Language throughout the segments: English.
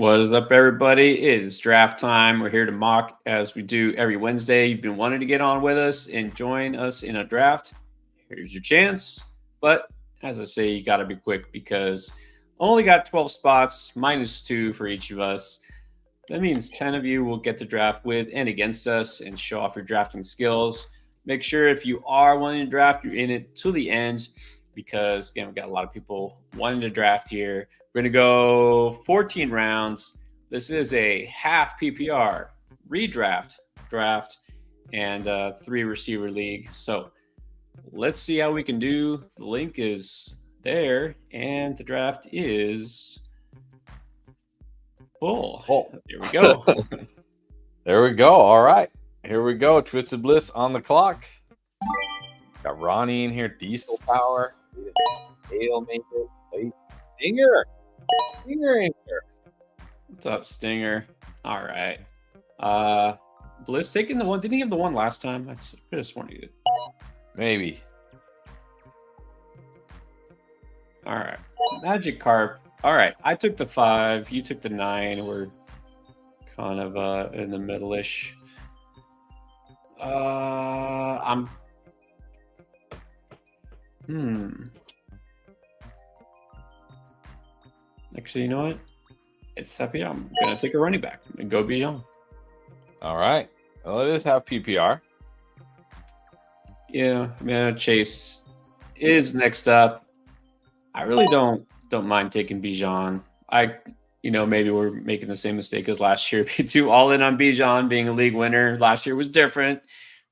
What is up, everybody? It is draft time. We're here to mock as we do every Wednesday. You've been wanting to get on with us and join us in a draft. Here's your chance. But as I say, you got to be quick because only got 12 spots, -2 for each of us. That means 10 of you will get to draft with and against us and show off your drafting skills. Make sure if you are wanting to draft, you're in it to the end because, again, we've got a lot of people wanting to draft here. We're going to go 14 rounds. This is a half PPR redraft draft and 3-receiver league. So let's see how we can do. The link is there and the draft is full. There we go. There we go. All right. Here we go. Twisted Bliss on the clock. Got Ronnie in here. Diesel Power. Dale make it. Stinger. Stinger in here. What's up, Stinger? All right. Bliss taking the one. Didn't he have the one last time? I could have sworn he did. Maybe. All right. Magic Carp. All right. I took the 5. You took the 9. We're kind of in the middle-ish. Actually, you know what? It's happy. I'm gonna take a running back and go Bijan. All right. Well, it is have PPR. Yeah, man. Chase is next up. I really don't mind taking Bijan. Maybe we're making the same mistake as last year. Be too all in on Bijan being a league winner. Last year was different.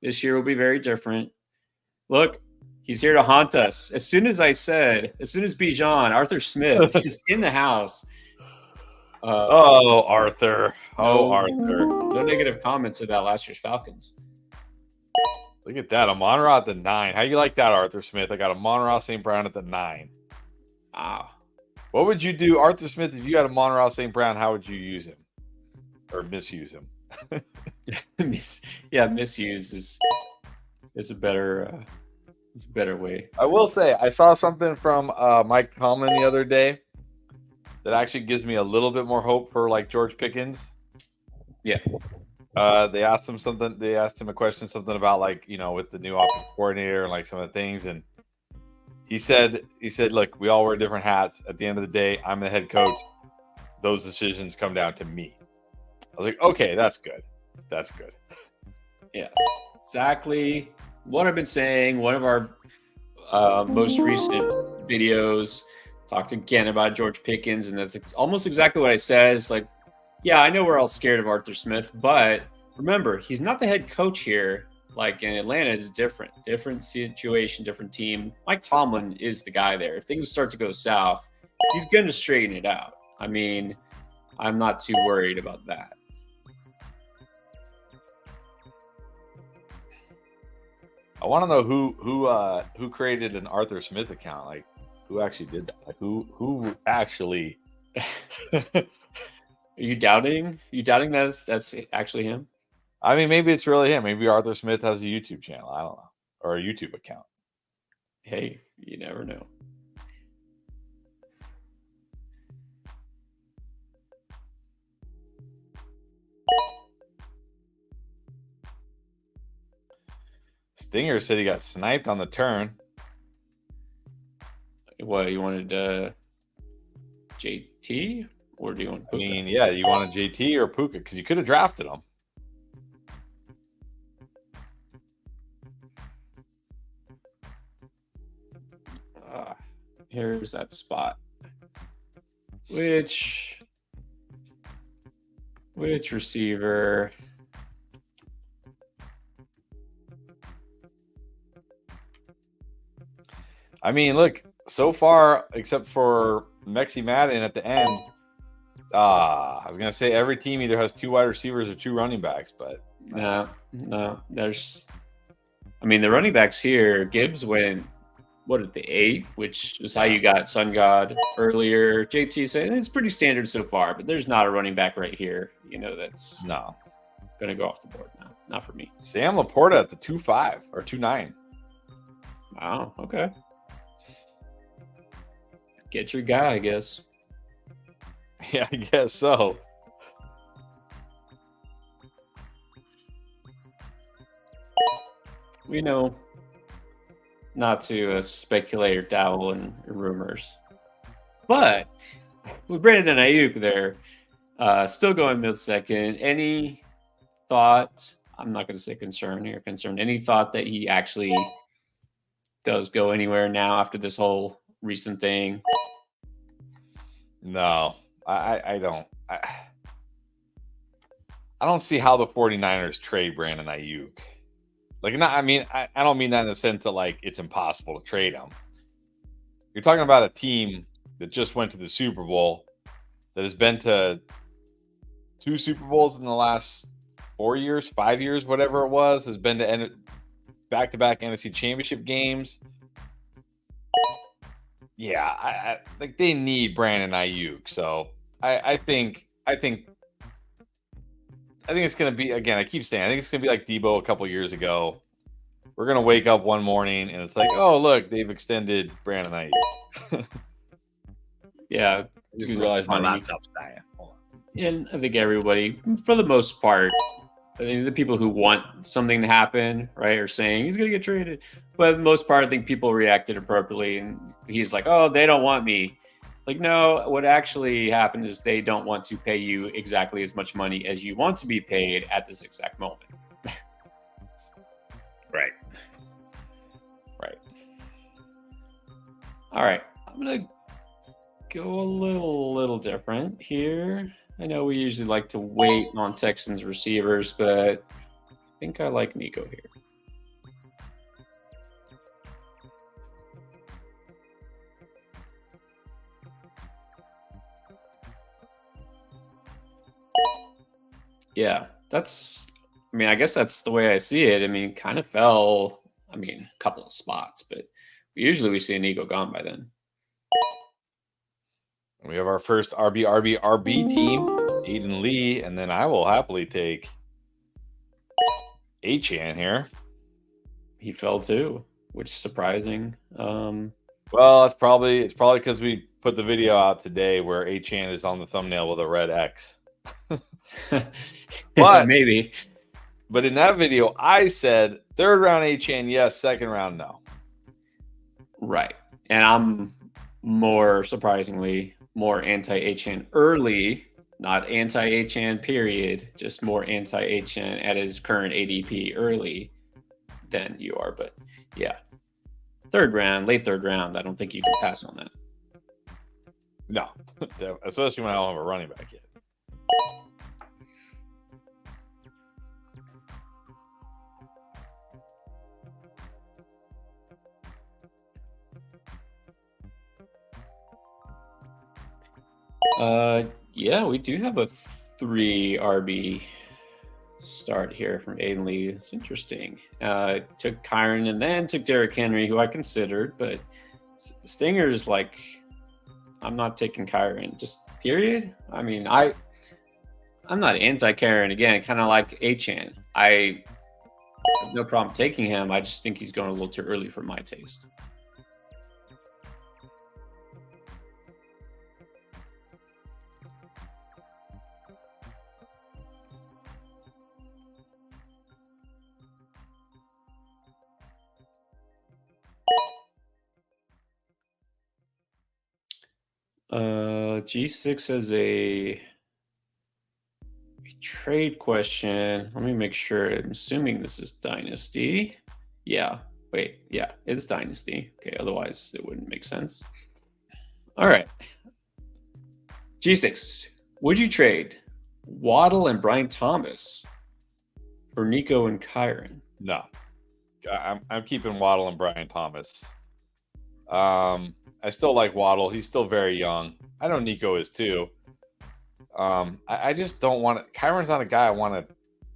This year will be very different. Look, he's here to haunt us. As soon as Bijan, Arthur Smith is in the house. Arthur. Arthur. No negative comments about last year's Falcons. Look at that. Amon-Ra at the 9. How you like that, Arthur Smith? I got Amon-Ra St. Brown at the 9. Wow. What would you do, Arthur Smith, if you had Amon-Ra St. Brown? How would you use him or misuse him? Misuse is a better way. I will say I saw something from Mike Tomlin the other day that actually gives me a little bit more hope for like George Pickens. Yeah. They asked him something. They asked him a question, something about like with the new offensive coordinator and like some of the things, and he said, look, we all wear different hats. At the end of the day, I'm the head coach. Those decisions come down to me. I was like, okay, that's good. That's good. Yes, exactly what I've been saying. One of our most recent videos talked again about George Pickens, and that's almost exactly what I said. It's like, yeah, I know we're all scared of Arthur Smith, but remember, he's not the head coach here. Like in Atlanta, it's different situation, different team. Mike Tomlin is the guy there. If things start to go south, he's going to straighten it out. I mean, I'm not too worried about that. I want to know who created an Arthur Smith account. Like, who actually did that? Like, who actually? Are you doubting? That's actually him? I mean, maybe it's really him. Maybe Arthur Smith has a YouTube channel. I don't know. Or a YouTube account. Hey, you never know. Stinger said he got sniped on the turn. What, you wanted JT? Or do you want Puka? I mean, yeah, you wanted JT or Puka because you could have drafted him. Here's that spot. Which receiver? I mean, look, so far, except for Mexi Madden at the end, I was going to say every team either has 2 wide receivers or 2 running backs, but no. The running backs here, Gibbs went, at the 8, which is how you got Sun God earlier. JT said it's pretty standard so far, but there's not a running back right here, that's no going to go off the board now. Not for me. Sam Laporta at the 2.5 or 2.9. Wow, okay. Get your guy, I guess. Yeah, I guess so. We know not to speculate or dabble in rumors. But with Brandon Ayuk there, still going mid-second, any thought? I'm not going to say concern here. Concern. Any thought that he actually does go anywhere now after this whole recent thing? No, I don't. I don't see how the 49ers trade Brandon Ayuk. Like, not, I mean, I don't mean that in the sense that, like, it's impossible to trade him. You're talking about a team that just went to the Super Bowl, that has been to 2 Super Bowls in the last 4 years, 5 years, whatever it was, has been to back-to-back NFC Championship games. Yeah, I like they need Brandon Ayuk. So I think it's going to be, again, I keep saying, I think it's going to be like Debo a couple years ago. We're going to wake up one morning and it's like, oh, look, they've extended Brandon Ayuk. Yeah. I just realized my laptop's dying. Hold on. And I think everybody, for the most part, I think the people who want something to happen, right, are saying he's going to get traded. But for the most part, I think people reacted appropriately. And he's like, oh, they don't want me. Like, no, what actually happened is they don't want to pay you exactly as much money as you want to be paid at this exact moment. Right. All right. I'm going to go a little different here. I know we usually like to wait on Texans receivers, but I think I like Nico here. Yeah, I guess that's the way I see it. I mean, kind of fell, a couple of spots, but usually we see an Nico gone by then. We have our first RB team, Aiden Lee, and then I will happily take Achane here. He fell too, which is surprising. Well, it's probably because we put the video out today where Achane is on the thumbnail with a red X. But maybe. But in that video, I said 3rd round Achane, yes. 2nd round, no. Right. And I'm more surprisingly more anti-Achane early, not anti-Achane period, just more anti-Achane at his current ADP early than you are. But yeah, 3rd round, late 3rd round, I don't think you can pass on that. No, especially when I don't have a running back yet. Yeah, we do have a 3 RB start here from Aiden Lee. It's interesting. Took Kyron and then took Derrick Henry, who I considered, but Stinger's like, I'm not taking Kyron, just period. I mean, I'm not anti-Kyron. Again, kind of like Achane. I have no problem taking him. I just think he's going a little too early for my taste. G6 has a trade question. Let me make sure. I'm assuming this is Dynasty. Yeah. Wait. Yeah, it's Dynasty. Okay. Otherwise, it wouldn't make sense. All right. G6. Would you trade Waddle and Brian Thomas for Nico and Kyron? No. I'm keeping Waddle and Brian Thomas. I still like Waddle. He's still very young. I know Nico is too. I just don't want to. Kyron's not a guy I want to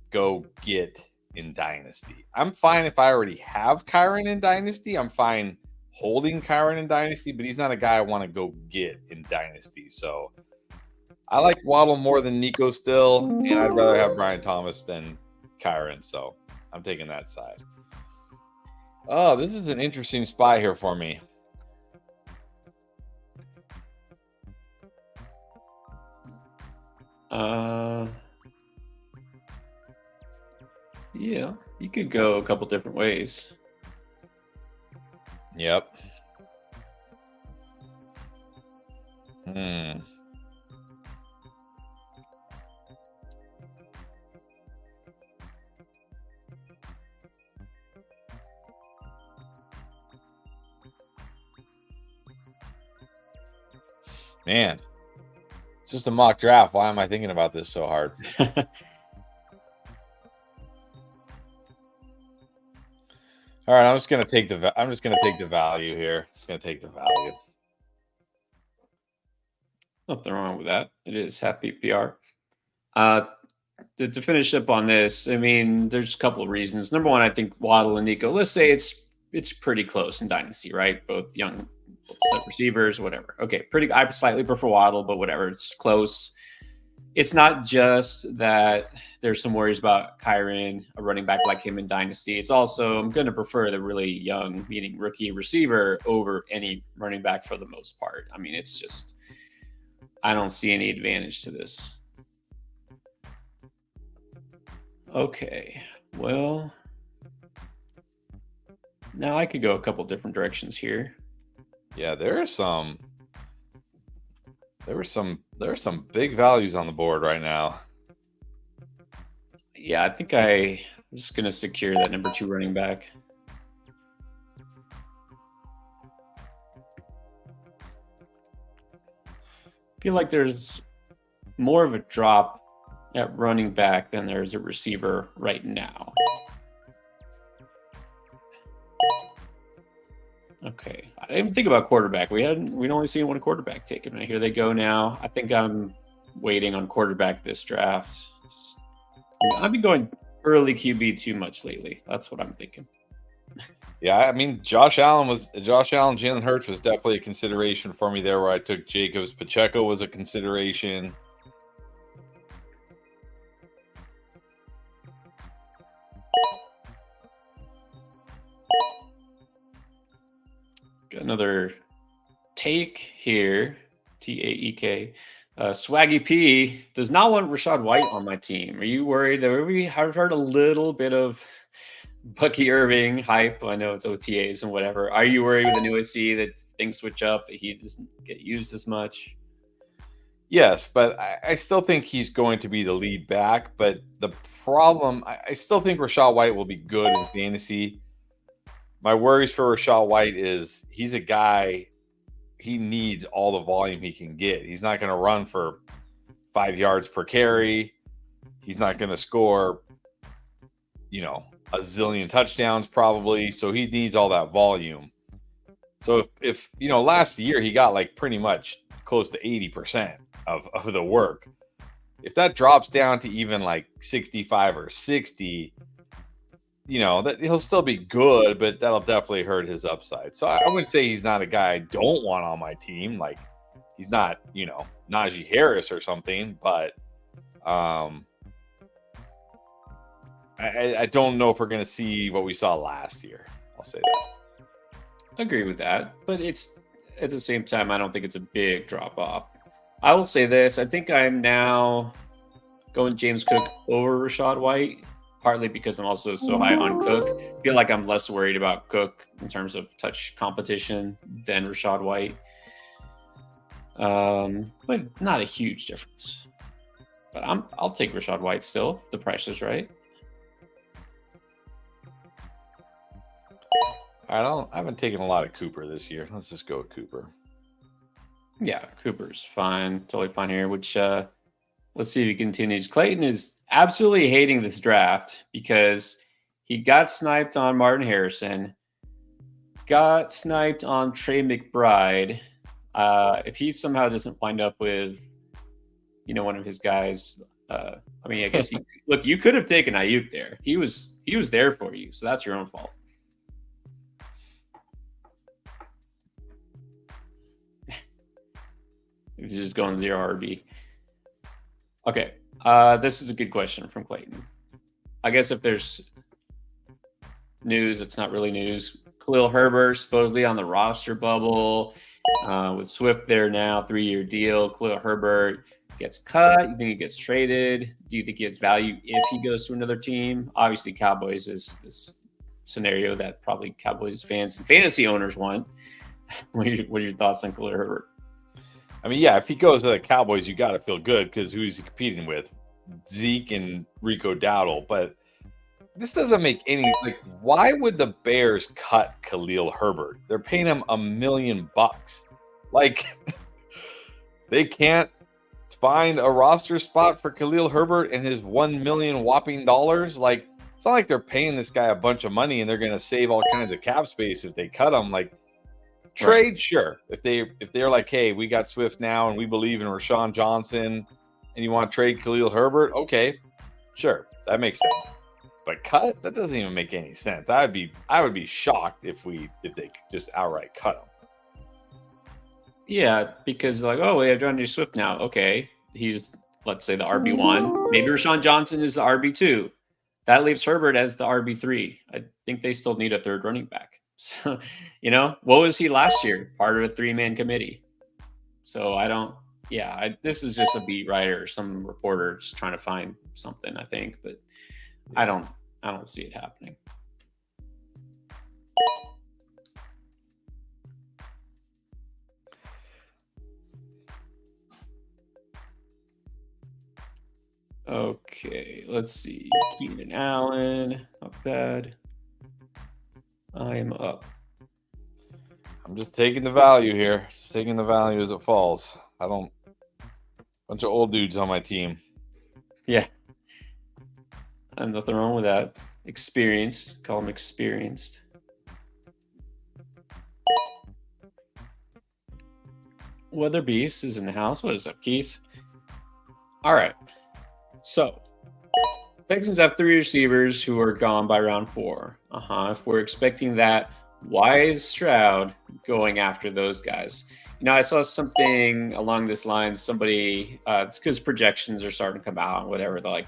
go get in Dynasty. I'm fine if I already have Kyron in Dynasty. I'm fine holding Kyron in Dynasty, but he's not a guy I want to go get in Dynasty. So I like Waddle more than Nico still, and I'd rather have Brian Thomas than Kyron. So I'm taking that side. Oh, this is an interesting spot here for me. Yeah, you could go a couple different ways. Yep. Hmm. Man, it's just a mock draft. Why am I thinking about this so hard? All right, I'm just gonna take the value here. Just gonna take the value. Nothing wrong with that. It is half PPR. To finish up on this, I mean, there's a couple of reasons. Number one, I think Waddle and Nico. Let's say it's pretty close in Dynasty, right? Both young receivers, whatever. Okay, pretty. I slightly prefer Waddle, but whatever. It's close. It's not just that there's some worries about Kyron, a running back like him in Dynasty. It's also I'm going to prefer the really young, meaning rookie receiver over any running back for the most part. I mean, it's just I don't see any advantage to this. Okay, well, now I could go a couple different directions here. Yeah, there are some big values on the board right now. Yeah, I think I'm just going to secure that number 2 running back. I feel like there's more of a drop at running back than there's a receiver right now. Okay, I didn't even think about quarterback. We'd only seen one quarterback taken. Right, here they go now. I think I'm waiting on quarterback this draft. I've been going early QB too much lately. That's what I'm thinking. Yeah, I mean, Josh Allen, Jalen Hurts was definitely a consideration for me there where I took Jacobs. Pacheco was a consideration. Got another take here. Taek. Swaggy P does not want Rachaad White on my team. Are you worried? We have heard a little bit of Bucky Irving hype. I know it's OTAs and whatever. Are you worried with the new OC that things switch up, that he doesn't get used as much? Yes, but I still think he's going to be the lead back. But the problem, I still think Rachaad White will be good in fantasy. My worries for Rachaad White is he's a guy, he needs all the volume he can get. He's not going to run for 5 yards per carry. He's not going to score, a zillion touchdowns probably. So he needs all that volume. So if last year he got like pretty much close to 80% of the work. If that drops down to even like 65 or 60, that he'll still be good, but that'll definitely hurt his upside. So I wouldn't say he's not a guy I don't want on my team. Like he's not, Najee Harris or something, but I don't know if we're going to see what we saw last year. I'll say that. Agree with that, but it's at the same time, I don't think it's a big drop off. I will say this. I think I'm now going James Cook over Rachaad White, partly because I'm also so high on Cook. I feel like I'm less worried about Cook in terms of touch competition than Rachaad White. But not a huge difference. But I'll take Rachaad White still. The price is right. I haven't taken a lot of Cooper this year. Let's just go with Cooper. Yeah, Cooper's fine. Totally fine here, which let's see if he continues. Clayton is absolutely hating this draft because he got sniped on Martin Harrison, got sniped on Trey McBride. If he somehow doesn't wind up with, one of his guys, I guess look, you could have taken Ayuk there. He was there for you, so that's your own fault. He's just going 0 RB. Okay. This is a good question from Clayton. I guess if there's news, it's not really news. Khalil Herbert supposedly on the roster bubble with Swift there now, 3-year deal. Khalil Herbert gets cut? You think he gets traded? Do you think he gets value if he goes to another team? Obviously, Cowboys is this scenario that probably Cowboys fans and fantasy owners want. What are your thoughts on Khalil Herbert? I mean, yeah, if he goes to the Cowboys, you got to feel good because who's he competing with? Zeke and Rico Dowdle. But this doesn't make any, like, why would the Bears cut Khalil Herbert? They're paying him $1 million. Like, they can't find a roster spot for Khalil Herbert and his $1 million whopping dollars. Like, it's not like they're paying this guy a bunch of money and they're going to save all kinds of cap space if they cut him. Like, trade, right. Sure. If they're like, hey, we got Swift now and we believe in Rashawn Johnson and you want to trade Khalil Herbert, okay, sure, that makes sense. But cut, that doesn't even make any sense. I would be shocked if they just outright cut him. Yeah, because like, oh, we have DeAndre Swift now. Okay, he's, let's say, the RB1. Maybe Rashawn Johnson is the RB2. That leaves Herbert as the RB3. I think they still need a third running back. So, what was he last year? Part of a 3-man committee. So this is just a beat writer, some reporter just trying to find something, I think, but I don't see it happening. Okay, let's see. Keenan Allen, not bad. I am up. I'm just taking the value here. Just taking the value as it falls. Bunch of old dudes on my team. Yeah. And nothing wrong with that. Experienced. Call him experienced. Weather Beast is in the house. What is up, Keith? All right. So, Texans have 3 receivers who are gone by round 4. If we're expecting that, why is Stroud going after those guys? I saw something along this line. Somebody, it's because projections are starting to come out and whatever. They're like,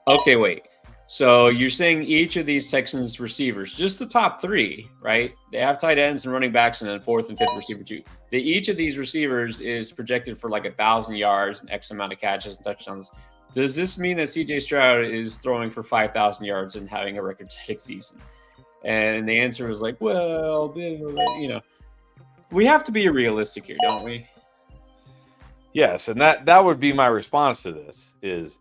okay, wait. So you're saying each of these Texans receivers, just the top 3, right? They have tight ends and running backs and then 4th and 5th receiver too. Each of these receivers is projected for like 1,000 yards and X amount of catches and touchdowns. Does this mean that CJ Stroud is throwing for 5,000 yards and having a record-setting season? And the answer was like, well, we have to be realistic here, don't we? Yes, and that would be my response to this is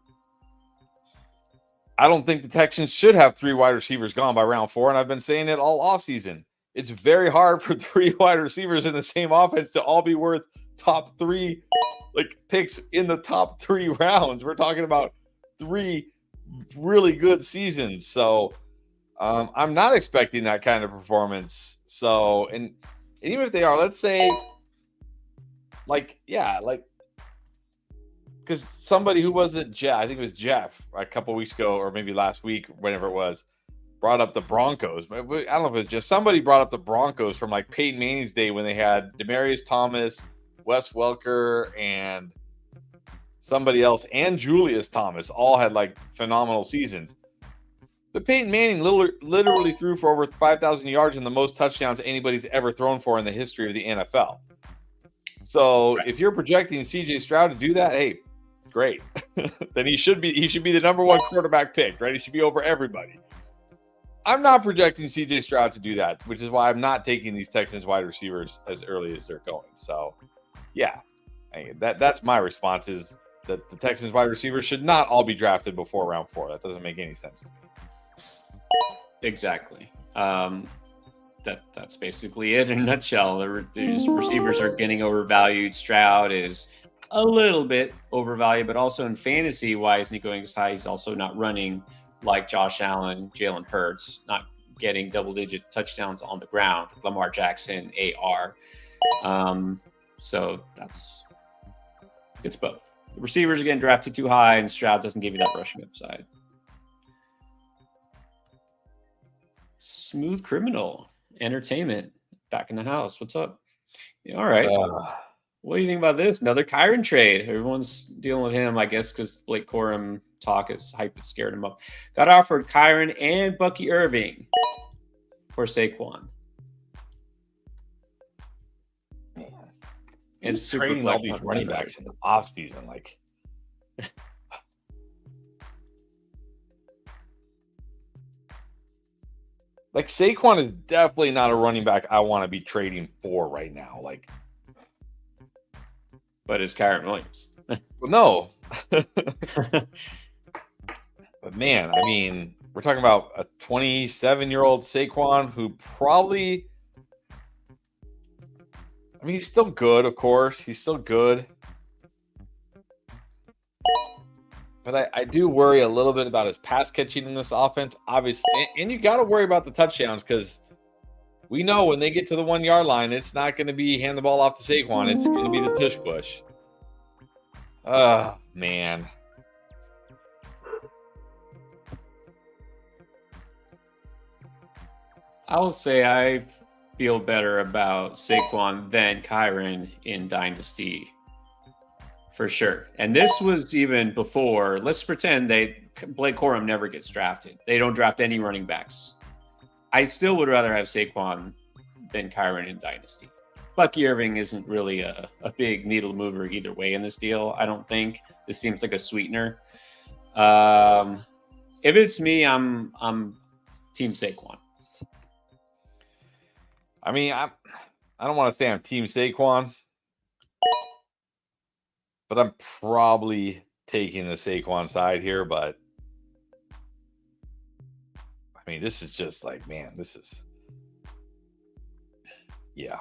I don't think the Texans should have 3 wide receivers gone by round 4, and I've been saying it all offseason. It's very hard for 3 wide receivers in the same offense to all be worth top 3 picks in the top 3 rounds. We're talking about 3 really good seasons. So I'm not expecting that kind of performance. So, and even if they are, let's say because somebody who was it, Jeff, I think it was Jeff a couple weeks ago or maybe last week, whenever it was, brought up the Broncos. I don't know if it was just somebody brought up the Broncos from like Peyton Manning's day when they had Demaryius Thomas, Wes Welker, and somebody else, and Julius Thomas, all had like phenomenal seasons. But Peyton Manning literally threw for over 5,000 yards and the most touchdowns anybody's ever thrown for in the history of the NFL. So if you're projecting CJ Stroud to do that, hey, great. Then he should be the number 1 quarterback pick, right? He should be over everybody. I'm not projecting CJ Stroud to do that, which is why I'm not taking these Texans wide receivers as early as they're going. So, yeah, that's my response is that the Texans wide receivers should not all be drafted before round 4. That doesn't make any sense to me. Exactly. That's basically it in a nutshell. These receivers are getting overvalued. Stroud is a little bit overvalued, but also in fantasy, why isn't he going as high? He's also not running like Josh Allen, Jalen Hurts, not getting double-digit touchdowns on the ground. Lamar Jackson, AR. So it's both. The receivers are getting drafted too high, and Stroud doesn't give you that rushing upside. Smooth Criminal Entertainment back in the house. What's up? Yeah, all right. What do you think about this? Another Kyren trade. Everyone's dealing with him, I guess, because Blake Corum talk is hype that scared him up. Got offered Kyren and Bucky Irving for Saquon. Man. And trading all these running backs in the offseason. Like, Like Saquon is definitely not a running back I want to be trading for right now. Like, but it's Kyron Williams. well, no. But man, I mean, we're talking about a 27-year-old Saquon who probably, I mean, he's still good, of course. He's still good. But I do worry a little bit about his pass catching in this offense, obviously. And you got to worry about the touchdowns because we know when they get to the 1 yard line, it's not going to be hand the ball off to Saquon. It's going to be the tush push. Oh, man. I will say I feel better about Saquon than Kyron in Dynasty. For sure. And this was even before, let's pretend Blake Corum never gets drafted. They don't draft any running backs. I still would rather have Saquon than Kyron in Dynasty. Bucky Irving isn't really a big needle mover either way in this deal, I don't think. This seems like a sweetener. If it's me, I'm Team Saquon. I mean, I don't want to say I'm Team Saquon, but I'm probably taking the Saquon side here. But I mean, this is just like, man, yeah.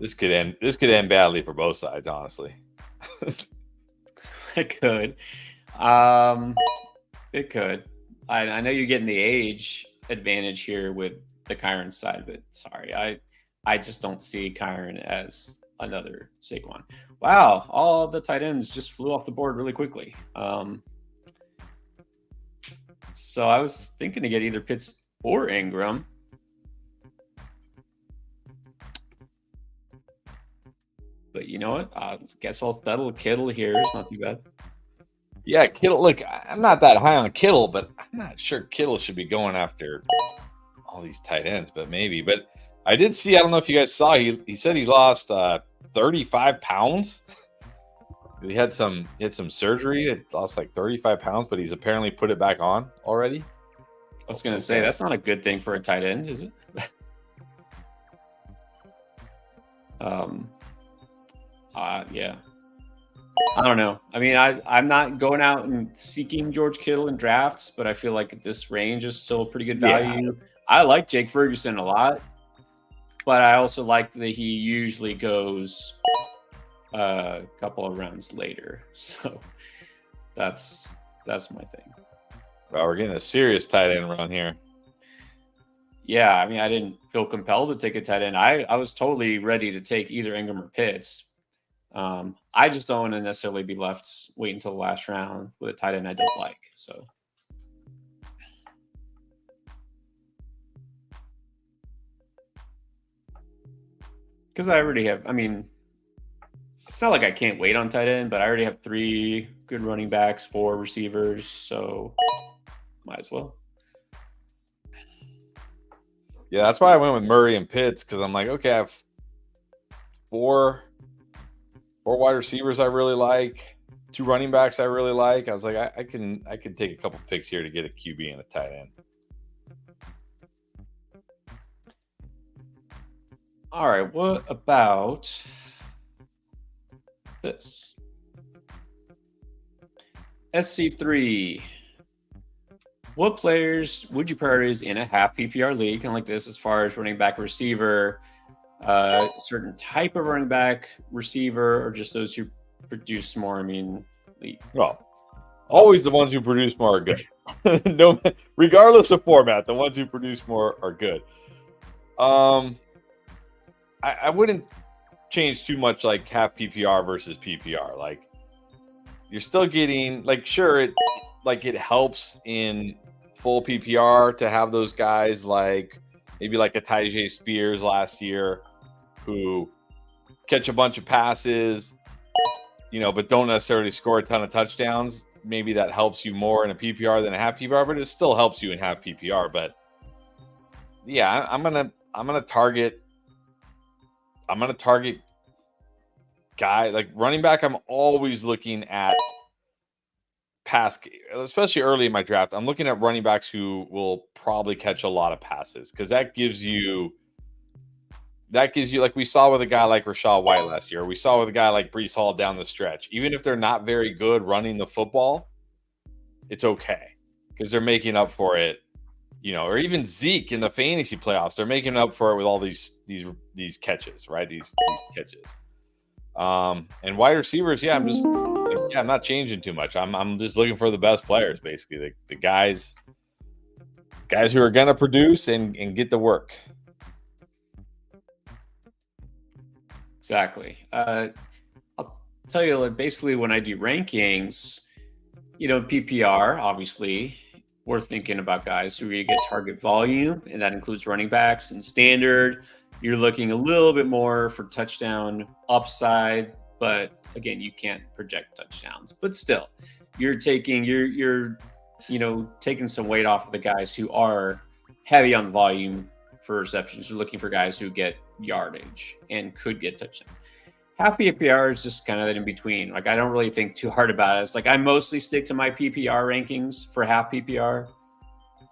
This could end badly for both sides, honestly. It could. It could. I know you're getting the age advantage here with the Kyron side, but sorry, I just don't see Kyron as another Saquon. Wow, all the tight ends just flew off the board really quickly. So I was thinking to get either Pitts or Ingram. But you know what? I guess that'll Kittle here. It's not too bad. Yeah, Kittle. Look, I'm not that high on Kittle, but I'm not sure Kittle should be going after all these tight ends, but maybe. But I did see, I don't know if you guys saw, he said he lost 35 pounds. He had some surgery. It lost like 35 pounds, but he's apparently put it back on already. I was going to say, that's not a good thing for a tight end, is it? Yeah. I don't know. I mean, I'm not going out and seeking George Kittle in drafts, but I feel like this range is still a pretty good value. Yeah. I like Jake Ferguson a lot, but I also like that he usually goes a couple of rounds later. So that's my thing. Well, we're getting a serious tight end run here. Yeah, I mean, I didn't feel compelled to take a tight end. I was totally ready to take either Ingram or Pitts. I just don't want to necessarily be left waiting until the last round with a tight end I don't like. So, because I already have, I mean, it's not like I can't wait on tight end, but I already have 3 good running backs, 4 receivers, so might as well. Yeah, that's why I went with Murray and Pitts, because I'm like, okay, I have 4 wide receivers I really like, 2 running backs I really like. I was like, I can take a couple picks here to get a QB and a tight end. All right, what about this? SC3. What players would you prioritize in a half PPR league, kind of like this, as far as running back, receiver, certain type of running back, receiver, or just those who produce more? I mean, well, always the ones who produce more are good. No, regardless of format, the ones who produce more are good. I wouldn't change too much, like half PPR versus PPR. Like, you're still getting, like, sure, it helps in full PPR to have those guys like maybe like a Tyjae Spears last year who catch a bunch of passes, but don't necessarily score a ton of touchdowns. Maybe that helps you more in a PPR than a half PPR, but it still helps you in half PPR. But yeah, I'm gonna target guy like running back. I'm always looking at especially early in my draft, I'm looking at running backs who will probably catch a lot of passes because that gives you like we saw with a guy like Rachaad White last year. We saw with a guy like Breece Hall down the stretch. Even if they're not very good running the football, it's okay because they're making up for it. Or even Zeke in the fantasy playoffs, they're making up for it with all these catches, right? These catches. And wide receivers, I'm not changing too much. I'm just looking for the best players, basically. The guys who are gonna produce and get the work. Exactly. I'll tell you, like, basically when I do rankings, PPR, obviously, we're thinking about guys who really get target volume, and that includes running backs. And standard, you're looking a little bit more for touchdown upside, but again, you can't project touchdowns. But still, you're taking taking some weight off of the guys who are heavy on volume for receptions. You're looking for guys who get yardage and could get touchdowns. Half PPR is just kind of in between. Like, I don't really think too hard about it. It's like I mostly stick to my PPR rankings for half PPR.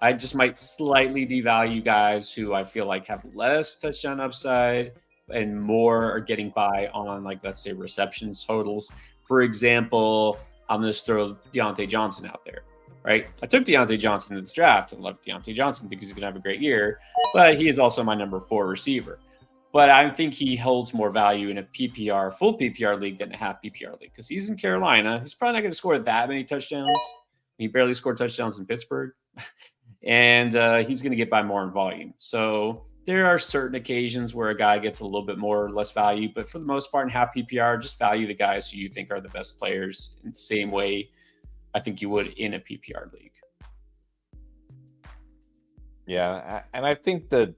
I just might slightly devalue guys who I feel like have less touchdown upside and more are getting by on, like, let's say, receptions totals. For example, I'm going to throw Deontay Johnson out there, right? I took Deontay Johnson in this draft and love Deontay Johnson because he's going to have a great year, but he is also my number 4 receiver. But I think he holds more value in a PPR, full PPR league than a half PPR league because he's in Carolina. He's probably not going to score that many touchdowns. He barely scored touchdowns in Pittsburgh. And he's going to get by more in volume. So there are certain occasions where a guy gets a little bit more or less value. But for the most part, in half PPR, just value the guys who you think are the best players in the same way I think you would in a PPR league. Yeah, and I think that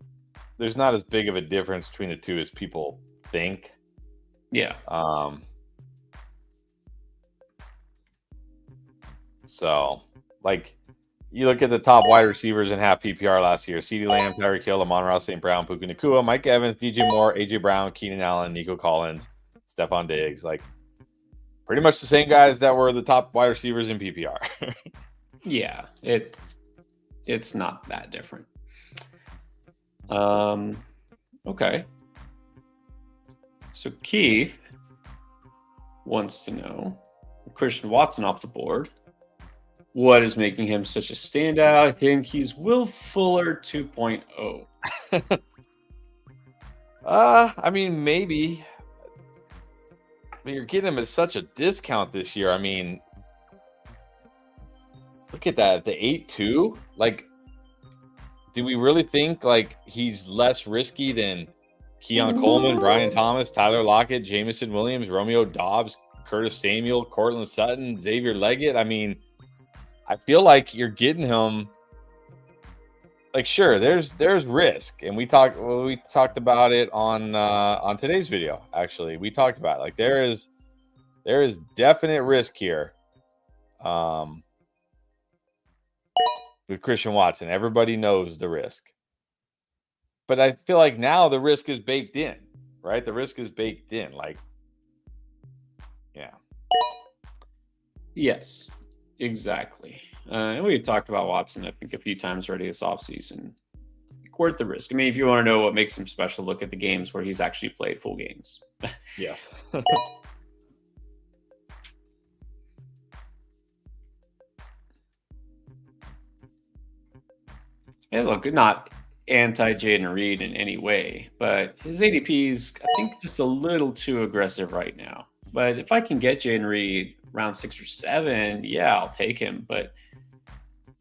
there's not as big of a difference between the two as people think. Yeah. So, like, you look at the top wide receivers in half PPR last year: CeeDee Lamb, Tyreek Hill, Amon-Ra St. Brown, Puka Nacua, Mike Evans, DJ Moore, AJ Brown, Keenan Allen, Nico Collins, Stephon Diggs. Like, pretty much the same guys that were the top wide receivers in PPR. Yeah, it's not that different. Okay. So Keith wants to know, Christian Watson off the board, what is making him such a standout? I think he's Will Fuller 2.0. I mean, maybe. I mean, you're getting him at such a discount this year. I mean, look at that, the 8.2. Like, do we really think like he's less risky than Keon Coleman, Brian Thomas, Tyler Lockett, Jamison Williams, Romeo Doubs, Curtis Samuel, Cortland Sutton, Xavier Leggett? I mean, I feel like you're getting him. Like, sure, there's risk, and we talked about it on today's video. Actually, we talked about it. Like, there is definite risk here. With Christian Watson, everybody knows the risk. But I feel like now the risk is baked in, right? The risk is baked in. Like, yeah. Yes, exactly. And we talked about Watson, I think, a few times already this offseason. Worth the risk. I mean, if you want to know what makes him special, look at the games where he's actually played full games. Yes. And look, not anti-Jaden Reed in any way, but his ADP is, I think, just a little too aggressive right now. But if I can get Jaden Reed round 6 or 7, yeah, I'll take him. But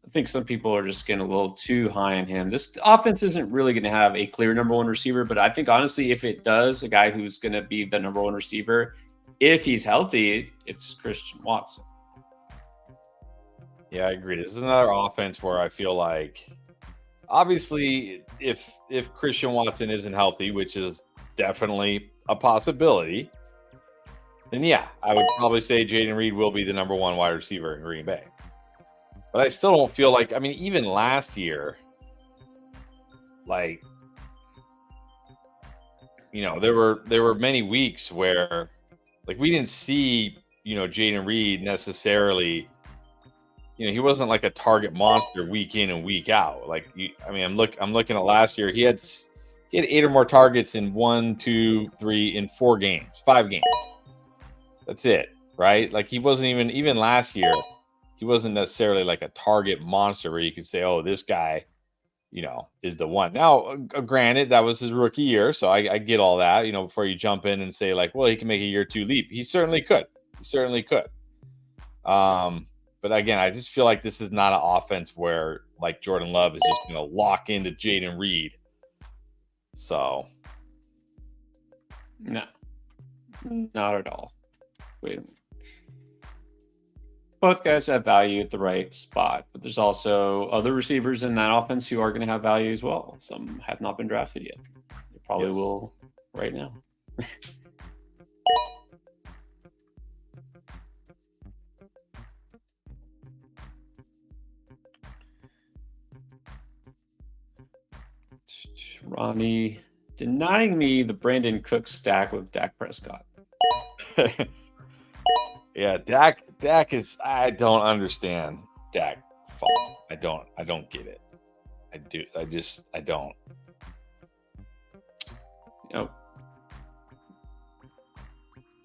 I think some people are just getting a little too high on him. This offense isn't really going to have a clear number 1 receiver, but I think, honestly, if it does, a guy who's going to be the number 1 receiver, if he's healthy, it's Christian Watson. Yeah, I agree. This is another offense where I feel like, obviously, if Christian Watson isn't healthy, which is definitely a possibility, then yeah, I would probably say Jaden Reed will be the number 1 wide receiver in Green Bay. But I still don't feel like, I mean, even last year, like, you know, there were many weeks where, like, we didn't see, you know, Jaden Reed necessarily he wasn't like a target monster week in and week out. Like I'm looking at last year. He had 8 or more targets in 1, 2, 3 in 4 games, 5 games. That's it, right? Like he wasn't even last year. He wasn't necessarily like a target monster where you could say, "Oh, this guy, is the one." Now, granted, that was his rookie year, so I get all that. Before you jump in and say like, "Well, he can make a year 2 leap," he certainly could. But again, I just feel like this is not an offense where like Jordan Love is just going to lock into Jaden Reed. So, no, not at all. Wait. Both guys have value at the right spot, but there's also other receivers in that offense who are going to have value as well. Some have not been drafted yet. They probably will right now. Ronnie denying me the Brandon Cook stack with Dak Prescott. Yeah, Dak is. I don't understand Dak. I don't get it. I don't. Nope.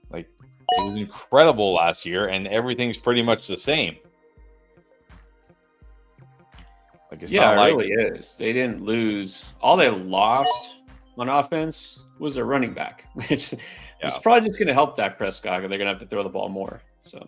Like he was incredible last year, and everything's pretty much the same. Like it's not like, it really is. They didn't lose. All they lost on offense was their running back. It's probably just going to help Dak Prescott. They're going to have to throw the ball more. So.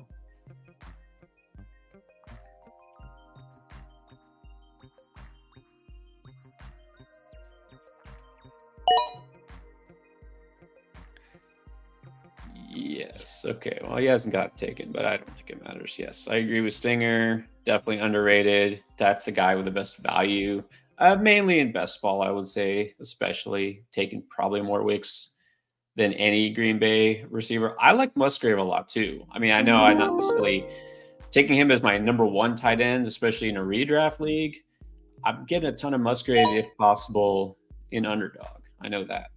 Yes. Okay. Well, he hasn't got taken, but I don't think it matters. Yes, I agree with Stinger. Definitely underrated. That's the guy with the best value. Mainly in best ball, I would say, especially taking probably more weeks than any Green Bay receiver. I like Musgrave a lot too. I mean, I know I'm not necessarily taking him as my number 1 tight end, especially in a redraft league. I'm getting a ton of Musgrave if possible in underdog. I know that.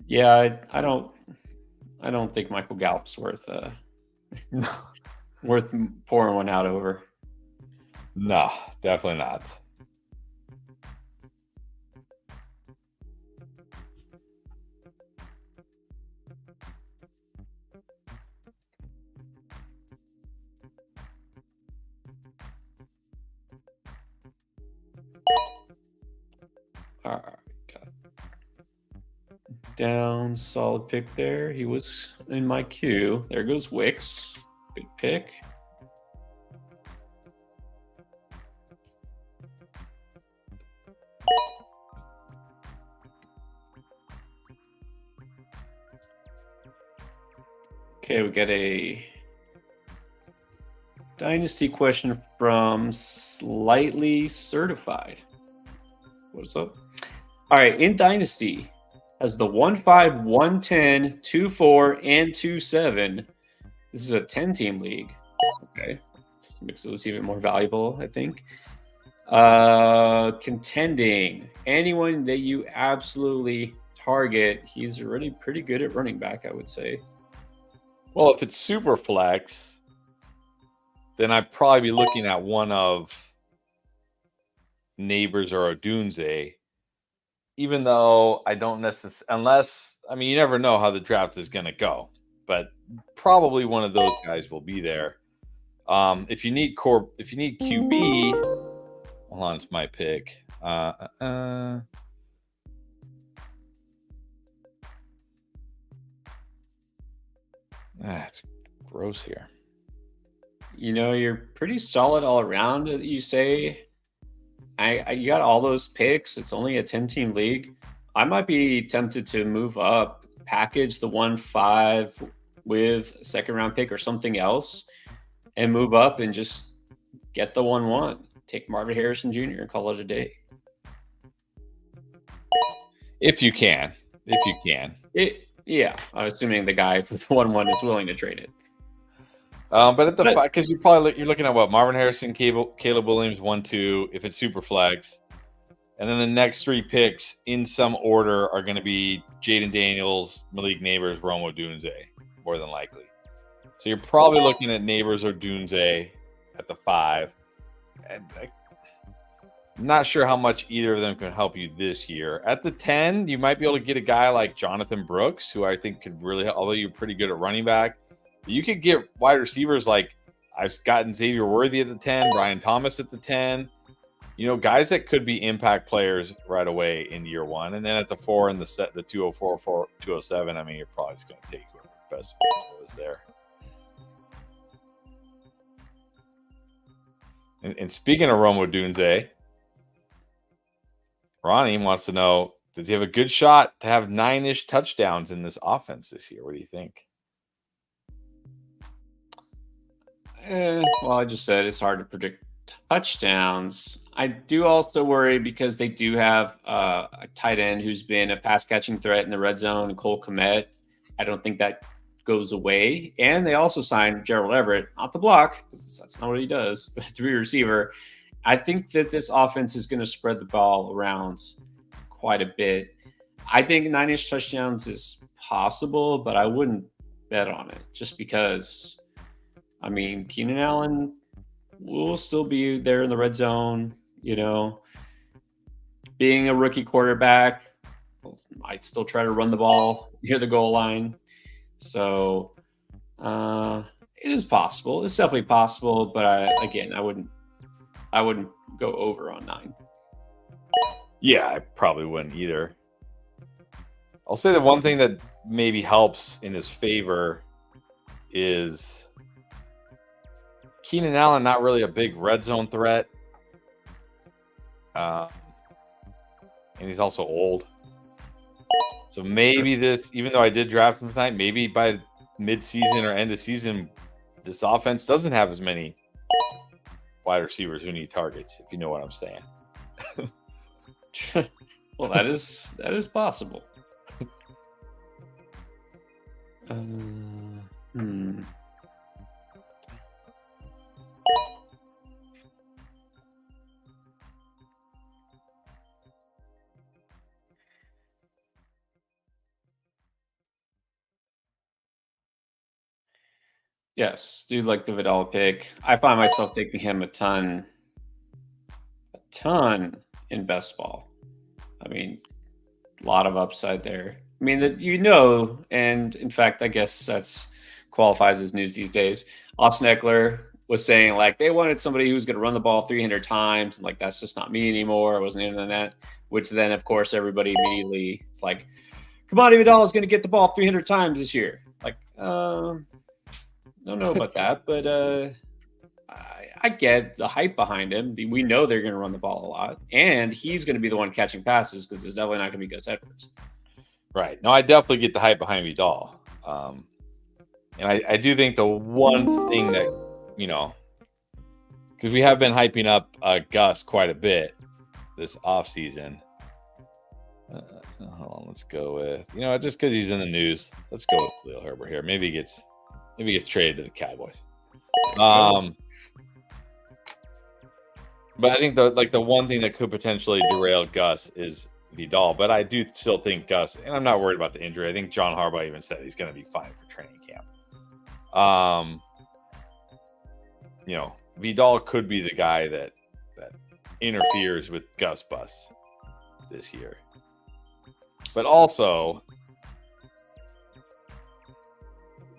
Yeah, I don't think Michael Gallup's worth pouring one out over. No, definitely not. All right, got it. Down, solid pick there. He was in my queue. There goes Wicks. Good pick. Okay, we get a Dynasty question from Slightly Certified. What's up? All right, in Dynasty, has the 1-5, 1-10, 2-4, and 2-7. This is a 10-team league. Okay. This makes those even more valuable, I think. Contending. Anyone that you absolutely target, he's already pretty good at running back, I would say. Well, if it's super flex, then I'd probably be looking at one of Neighbors or Odunze. Even though I don't necessarily, you never know how the draft is going to go, but probably one of those guys will be there. If you need QB, hold on, it's my pick. It's gross here. You're pretty solid all around, you say. You got all those picks. It's only a 10-team league. I might be tempted to move up, package the 1-5 with a second-round pick or something else, and move up and just get the 1-1. Take Marvin Harrison Jr. and call it a day. If you can. Yeah, I'm assuming the guy with 1-1 is willing to trade it. But because you're looking at what Marvin Harrison, Caleb Williams 1-2 if it's super flex, and then the next 3 picks in some order are going to be Jaden Daniels, Malik Neighbors, Rome Odunze, more than likely. So you're probably looking at Neighbors or Dunze at the 5. And I'm not sure how much either of them can help you this year. At the 10, you might be able to get a guy like Jonathan Brooks, who I think could really help, although you're pretty good at running back. You could get wide receivers like I've gotten Xavier Worthy at the 10, Brian Thomas at the 10. Guys that could be impact players right away in year 1. And then at the 4 and the 204, 207, I mean, you're probably just going to take whoever best was there. And speaking of Rome Odunze, Ronnie wants to know, does he have a good shot to have 9-ish touchdowns in this offense this year? What do you think? Well, I just said it's hard to predict touchdowns. I do also worry because they do have a tight end who's been a pass catching threat in the red zone, Cole Kmet. I don't think that goes away. And they also signed Gerald Everett, not to block, because that's not what he does, but to be a receiver. I think that this offense is going to spread the ball around quite a bit. I think 9-ish touchdowns is possible, but I wouldn't bet on it just because, I mean, Keenan Allen will still be there in the red zone, being a rookie quarterback, might still try to run the ball near the goal line. So it is possible. It's definitely possible, but I wouldn't go over on 9. Yeah, I probably wouldn't either. I'll say the one thing that maybe helps in his favor is Keenan Allen, not really a big red zone threat. And he's also old. So maybe this, even though I did draft him tonight, maybe by mid-season or end of season, this offense doesn't have as many wide receivers who need targets, if you know what I'm saying. Well, that is possible. Yes, do like the Vidal pick. I find myself taking him a ton in best ball. I mean, a lot of upside there. I mean, that and in fact, I guess that's qualifies as news these days. Austin Eckler was saying like they wanted somebody who's going to run the ball 300 times, and like that's just not me anymore. I wasn't into that. Which then, of course, everybody immediately it's like, Kamani Vidal is going to get the ball 300 times this year. Like, don't know about that, but I get the hype behind him. We know they're going to run the ball a lot, and he's going to be the one catching passes because it's definitely not going to be Gus Edwards. Right. No, I definitely get the hype behind Vidal. And I do think the one thing that, because we have been hyping up Gus quite a bit this offseason. Hold on, let's go with, just because he's in the news, let's go with Khalil Herbert here. Maybe he gets traded to the Cowboys. But I think the one thing that could potentially derail Gus is Vidal. But I do still think Gus, and I'm not worried about the injury. I think John Harbaugh even said he's going to be fine for training camp. Vidal could be the guy that interferes with Gus Bus this year. But also,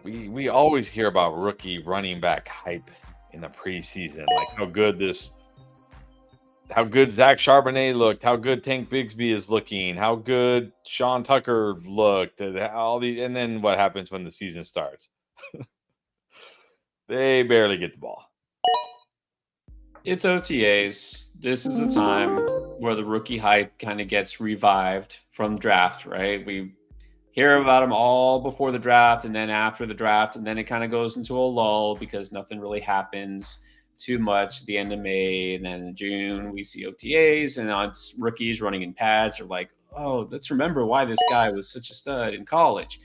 we always hear about rookie running back hype in the preseason, like how good Zach Charbonnet looked, how good Tank Bigsby is looking, how good Sean Tucker looked, and and then what happens when the season starts? They barely get the ball. It's OTAs. This is the time where the rookie hype kind of gets revived from draft, right? We hear about them all before the draft and then after the draft, and then it kind of goes into a lull because nothing really happens too much at the end of May, and then in June we see OTAs, and now it's rookies running in pads are like, oh, let's remember why this guy was such a stud in college.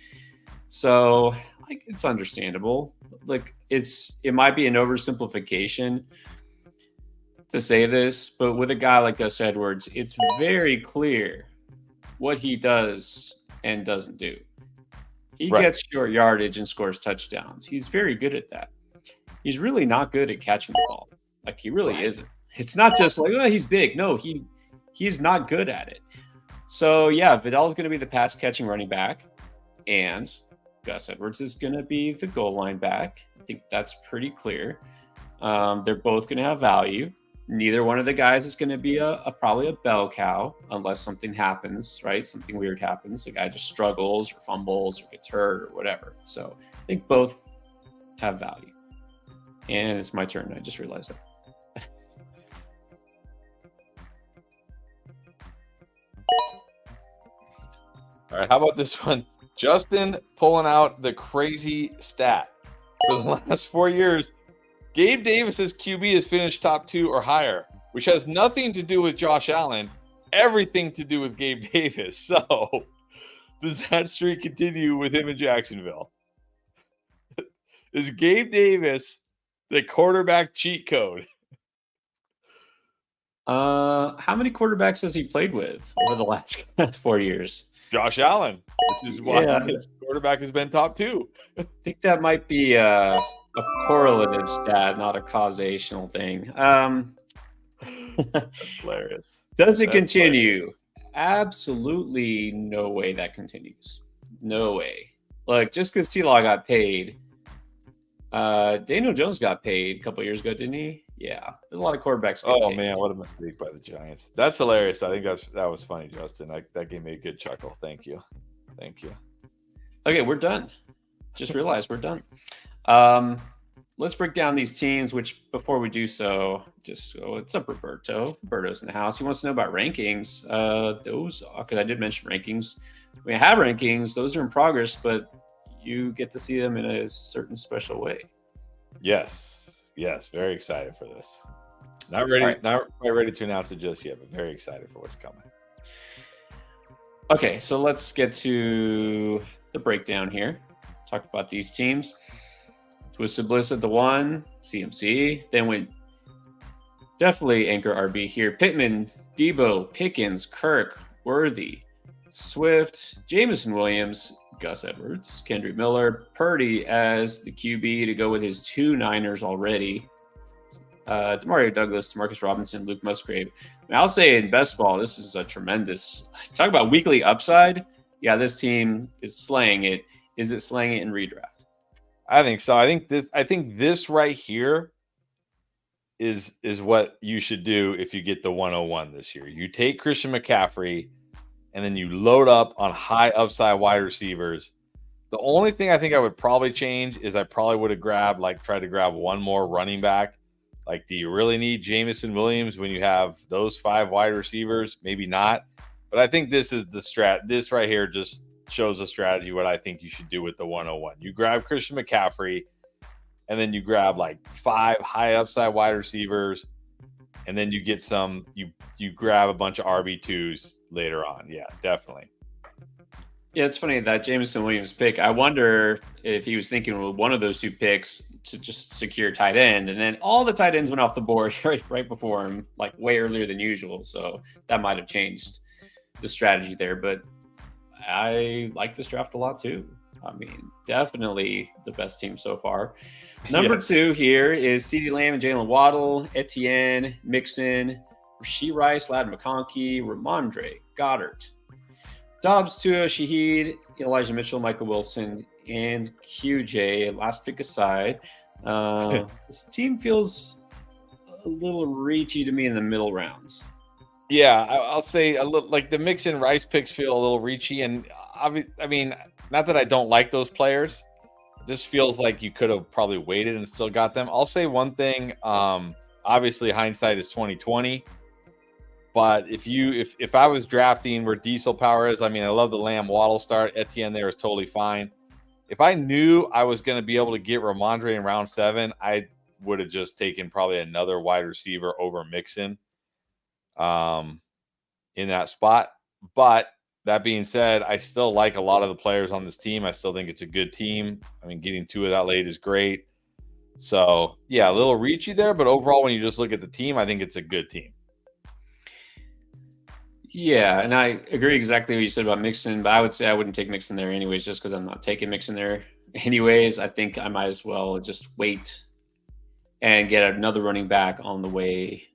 So like it's understandable. Like it might be an oversimplification to say this, but with a guy like Gus Edwards, it's very clear what he does and doesn't do. He Right. gets short yardage and scores touchdowns. He's very good at that. He's really not good at catching the ball. Like, he really Right. isn't. It's not just like, oh, he's big. No, he's not good at it. So yeah, Vidal's going to be the pass catching running back, and Gus Edwards is going to be the goal line back. I think that's pretty clear. They're both going to have value. Neither one of the guys is going to be probably a bell cow unless something happens, right? Something weird happens. The guy just struggles or fumbles or gets hurt or whatever. So I think both have value. And it's my turn. I just realized that. All right. How about this one? Justin pulling out the crazy stat. For the last 4 years, Gabe Davis's QB has finished top 2 or higher, which has nothing to do with Josh Allen, everything to do with Gabe Davis. So, does that streak continue with him in Jacksonville? Is Gabe Davis the quarterback cheat code? How many quarterbacks has he played with over the last 4 years? Josh Allen, which is why his quarterback has been top 2. I think that might be a correlative stat, not a causational thing. That's hilarious. Does it continue? Hilarious. Absolutely no way that continues. No way. Like, just because T-Law got paid, Daniel Jones got paid a couple years ago, didn't he? Yeah, there's a lot of quarterbacks. Oh man, what a mistake by the Giants. That's hilarious. I think that was funny, Justin. That gave me a good chuckle. Thank you. Okay, we're done. Just realized we're done. Let's break down these teams. Which before we do so, what's up, Roberto? Roberto's in the house. He wants to know about rankings. Those, because I did mention rankings. We have rankings. Those are in progress, but you get to see them in a certain special way. Yes, very excited for this. Not quite ready to announce it just yet, but very excited for what's coming. Okay, so let's get to the breakdown here. Talk about these teams. Twisted Bliss at the 1, CMC. Then went definitely anchor RB here. Pittman, Debo, Pickens, Kirk, Worthy, Swift, Jameson Williams, Gus Edwards, Kendrick Miller, Purdy as the QB to go with his 2 Niners already. Demario Douglas, Demarcus Robinson, Luke Musgrave. I'll say in best ball, this is a tremendous talk about weekly upside. Yeah, this team is slaying it. Is it slaying it in redraft? I think so. I think this right here is what you should do if you get the 101 this year. You take Christian McCaffrey and then you load up on high upside wide receivers. The only thing I think I would probably change is I probably would have tried to grab one more running back. Like, do you really need Jameson Williams when you have those 5 wide receivers? Maybe not. But I think this is the strat. This right here just shows a strategy what I think you should do with the 101. You grab Christian McCaffrey, and then you grab like 5 high upside wide receivers, and then you get some, you grab a bunch of RB2s later on. Yeah, definitely. Yeah, it's funny that Jameson Williams pick. I wonder if he was thinking with one of those 2 picks to just secure tight end, and then all the tight ends went off the board right before him, like way earlier than usual. So that might have changed the strategy there. But I like this draft a lot too. I mean, definitely the best team so far. Number 2 here is CeeDee Lamb and Jalen Waddle, Etienne, Mixon, Rashee Rice, Ladd McConkey, Ramondre, Goddard, Dobbs, Tua, Shaheed, Elijah Mitchell, Michael Wilson, and QJ. Last pick aside, this team feels a little reachy to me in the middle rounds. Yeah, I'll say a little, like the Mixon Rice picks feel a little reachy, and I mean, not that I don't like those players. It just feels like you could have probably waited and still got them. I'll say one thing. Obviously, hindsight is 2020. But if I was drafting where diesel power is, I mean, I love the Lamb Waddle start. Etienne there is totally fine. If I knew I was going to be able to get Ramondre in round 7, I would have just taken probably another wide receiver over Mixon in that spot. But that being said, I still like a lot of the players on this team. I still think it's a good team. I mean, getting 2 of that late is great. So, yeah, a little reachy there. But overall, when you just look at the team, I think it's a good team. Yeah, and I agree exactly what you said about Mixon, but I would say I wouldn't take Mixon there anyways, just because I'm not taking Mixon there anyways. I think I might as well just wait and get another running back on the way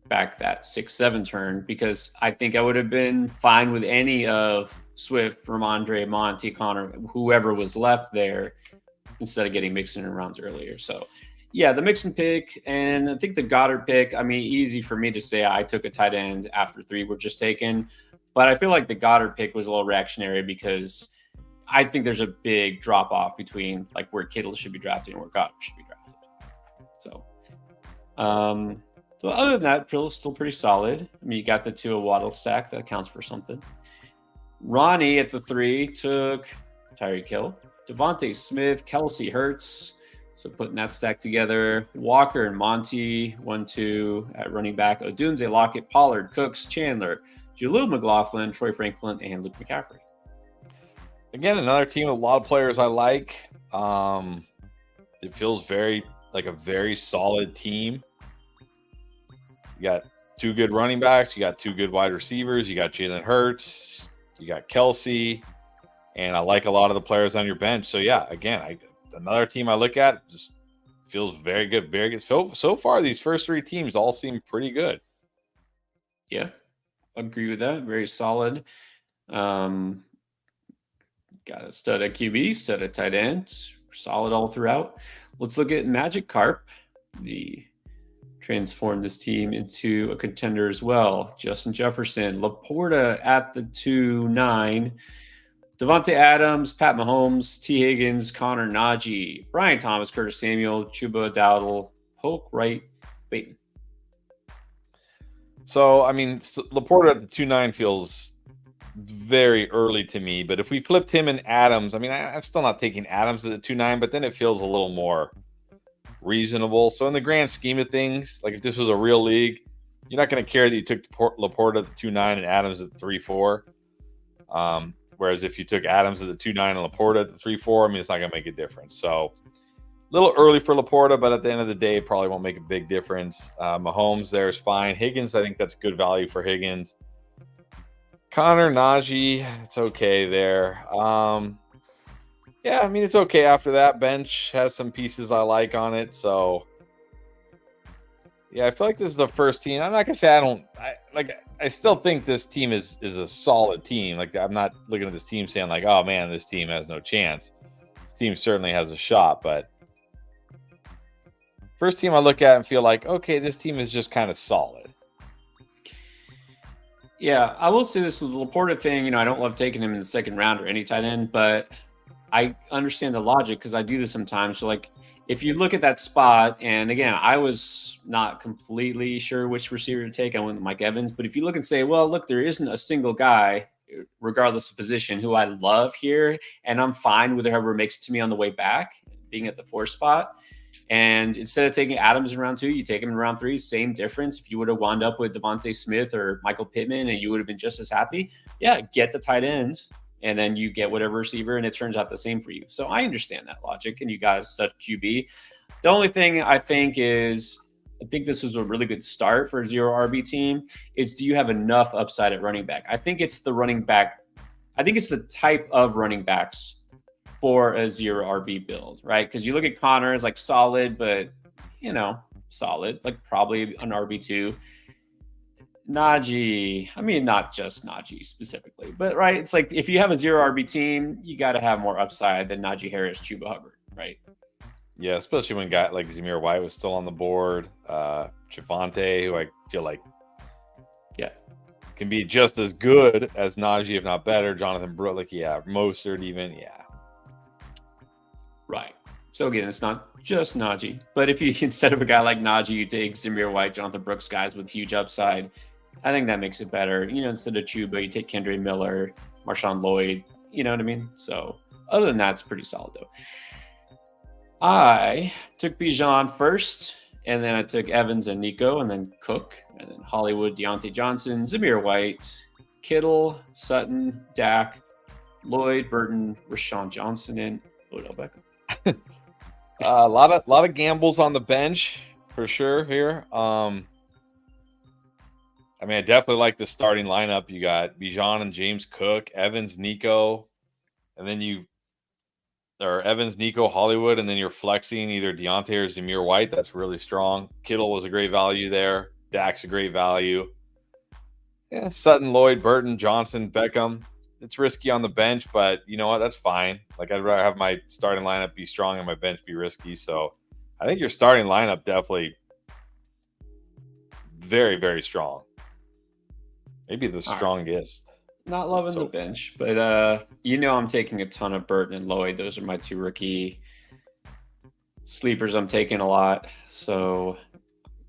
back that 6-7 turn, because I think I would have been fine with any of Swift, Ramondre, Monty, Connor, whoever was left there, instead of getting Mixon in rounds earlier. So yeah, the Mixon pick, and I think the Goddard pick, I mean, easy for me to say I took a tight end after 3 were just taken. But I feel like the Goddard pick was a little reactionary because I think there's a big drop off between like where Kittle should be drafted and where Goddard should be drafted. So other than that, still pretty solid. I mean, you got the Tua Waddle stack that accounts for something. Ronnie at the 3 took Tyreek Hill, Devontae Smith, Kelsey Hurts. So putting that stack together, Walker and Monty, 1-2 at running back, Odunze, Lockett, Pollard, Cooks, Chandler, Jaleel McLaughlin, Troy Franklin, and Luke McCaffrey. Again, another team with a lot of players I like. It feels like a very solid team. You got 2 good running backs, you got 2 good wide receivers, you got Jalen Hurts, you got Kelsey, and I like a lot of the players on your bench. So yeah, again, another team I look at just feels very good, very good. So far, these first 3 teams all seem pretty good. Yeah, agree with that. Very solid. Got a stud at QB, stud at tight end, solid all throughout. Let's look at Magic Carp. The transformed this team into a contender as well. Justin Jefferson, Laporta at the 2-9, Devontae Adams, Pat Mahomes, T. Higgins, Connor Najee, Brian Thomas, Curtis Samuel, Chuba Dowdle, Polk, Wright, Bateman. So, I mean, Laporta at the 2-9 feels very early to me, but if we flipped him and Adams, I mean, I'm still not taking Adams at the 2-9, but then it feels a little more reasonable. So in the grand scheme of things, like if this was a real league, you're not going to care that you took Laporta at the 2-9 and Adams at the 3-4. Whereas if you took Adams at the 2-9 and Laporta at the 3-4, I mean, it's not going to make a difference. So a little early for Laporta, but at the end of the day, it probably won't make a big difference. Mahomes there is fine. Higgins, I think that's good value for Higgins. Connor Najee, it's okay there. Yeah, I mean, it's okay after that. Bench has some pieces I like on it. So, yeah, I feel like this is the first team. I'm not going to say I still think this team is a solid team. Like, I'm not looking at this team saying, like, oh, man, this team has no chance. This team certainly has a shot. But first team I look at and feel like, okay, this team is just kind of solid. Yeah, I will say this with the Laporta thing. I don't love taking him in the second round or any tight end, but I understand the logic because I do this sometimes. So, like, if you look at that spot, and again, I was not completely sure which receiver to take. I went with Mike Evans. But if you look and say, well, look, there isn't a single guy, regardless of position, who I love here, and I'm fine with whoever makes it to me on the way back, being at the 4 spot. And instead of taking Adams in round 2, you take him in round 3, same difference. If you would have wound up with Devontae Smith or Michael Pittman and you would have been just as happy, yeah, get the tight ends. And then you get whatever receiver, and it turns out the same for you. So I understand that logic, and you got to stud QB. The only thing I think is, I think this was a really good start for a 0 RB team, is do you have enough upside at running back? I think it's the running back. I think it's the type of running backs for a 0 RB build, right? Because you look at Connor as like solid, but, solid, like probably an RB2. Najee, I mean, not just Najee specifically, but right, it's like if you have a 0 RB team, you got to have more upside than Najee Harris, Chuba Hubbard, right? Yeah, especially when guys like Zamir White was still on the board, Javonte, who I feel like, can be just as good as Najee, if not better. Jonathan Brooke, Mostert even, right. So again, it's not just Najee, but if you instead of a guy like Najee, you take Zamir White, Jonathan Brooks, guys with huge upside, I think that makes it better. Instead of Chuba, you take Kendre Miller, Marshawn Lloyd. You know what I mean? So other than that, it's pretty solid though. I took Bijan first, and then I took Evans and Nico, and then Cook, and then Hollywood, Deontay Johnson, Zamir White, Kittle, Sutton, Dak, Lloyd, Burton, Rashawn Johnson, and Odell Beckham. A lot of gambles on the bench for sure here. I mean, I definitely like the starting lineup. You got Bijan and James Cook, Evans, Nico, and then Evans, Nico, Hollywood, and then you're flexing either Deontay or Zamir White. That's really strong. Kittle was a great value there. Dak's a great value. Yeah, Sutton, Lloyd, Burton, Johnson, Beckham. It's risky on the bench, but you know what? That's fine. Like, I'd rather have my starting lineup be strong and my bench be risky. So I think your starting lineup definitely very, very strong. Maybe the strongest. Not loving the bench, but I'm taking a ton of Burton and Lloyd. Those are my 2 rookie sleepers I'm taking a lot. So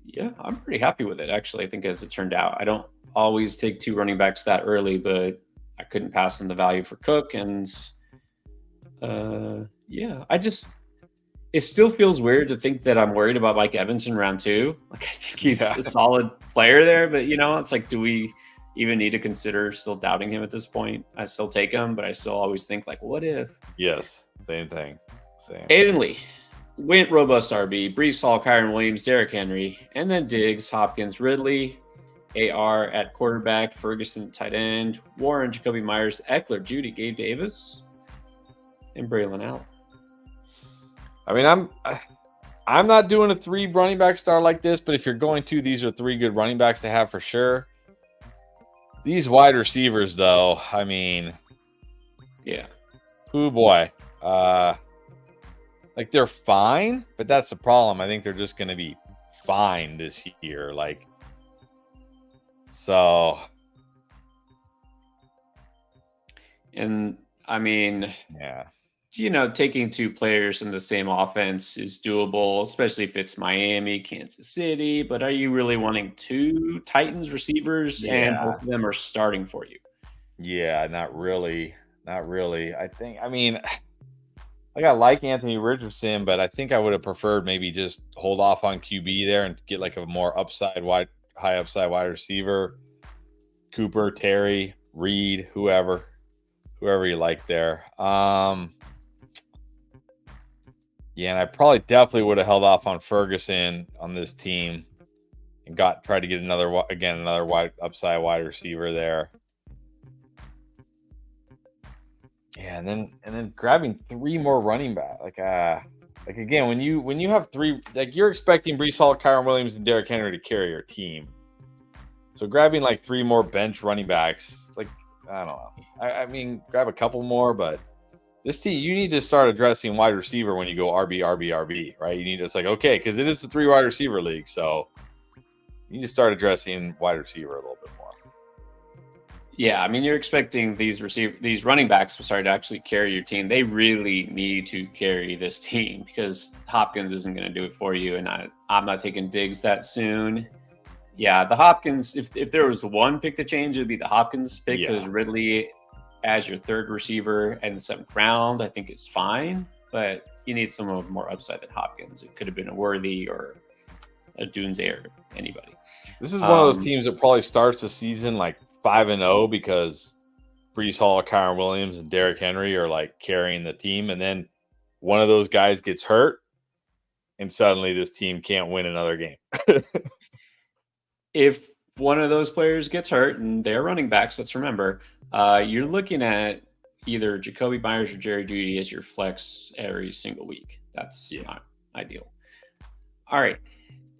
yeah, I'm pretty happy with it, actually. I think as it turned out, I don't always take 2 running backs that early, but I couldn't pass on the value for Cook. And it still feels weird to think that I'm worried about Mike Evans in round 2. Like, I think he's a solid player there, but it's like, do we even need to consider still doubting him at this point? I still take him, but I still always think, like, what if? Yes, same thing. Aiden Lee went robust RB, Brees Hall, Kyron Williams, Derrick Henry, and then Diggs, Hopkins, Ridley, AR at quarterback, Ferguson tight end, Warren, Jacoby Myers, Eckler, Judy, Gabe Davis, and Braylon Allen. I mean, I'm not doing a 3 running back star like this, but if you're going to, these are 3 good running backs to have for sure. These wide receivers, though, I mean, yeah. Oh boy. Like, they're fine, but that's the problem. I think they're just going to be fine this year. Like, so. And I mean, yeah. Taking 2 players in the same offense is doable, especially if it's Miami, Kansas City. But are you really wanting 2 Titans receivers and both of them are starting for you? Yeah, not really. I mean, I like Anthony Richardson, but I think I would have preferred maybe just hold off on QB there and get like a more high upside wide receiver. Cooper, Terry, Reed, whoever you like there. Yeah, and I probably definitely would have held off on Ferguson on this team and tried to get another upside wide receiver there. Yeah, and then grabbing 3 more running back. Like again, when you have 3, like, you're expecting Brees Hall, Kyron Williams, and Derrick Henry to carry your team. So grabbing like 3 more bench running backs, like, I don't know. I mean, grab a couple more, but this team, you need to start addressing wide receiver when you go RB, right? You need to, it's like, okay, because it is a 3 wide receiver league, so you need to start addressing wide receiver a little bit more. Yeah, I mean, you're expecting these running backs, to actually carry your team. They really need to carry this team because Hopkins isn't going to do it for you, and I'm not taking Diggs that soon. Yeah, the Hopkins, if there was one pick to change, it would be the Hopkins pick because Ridley as your 3rd receiver in the 7th round, I think is fine, but you need some more upside than Hopkins. It could have been a Worthy or a Dunze or anybody. This is one of those teams that probably starts the season like 5-0 because Brees Hall, Kyron Williams, and Derrick Henry are like carrying the team, and then one of those guys gets hurt, and suddenly this team can't win another game. If one of those players gets hurt, and they're running backs, let's remember, you're looking at either Jacoby Myers or Jerry Jeudy as your flex every single week. That's not ideal. All right.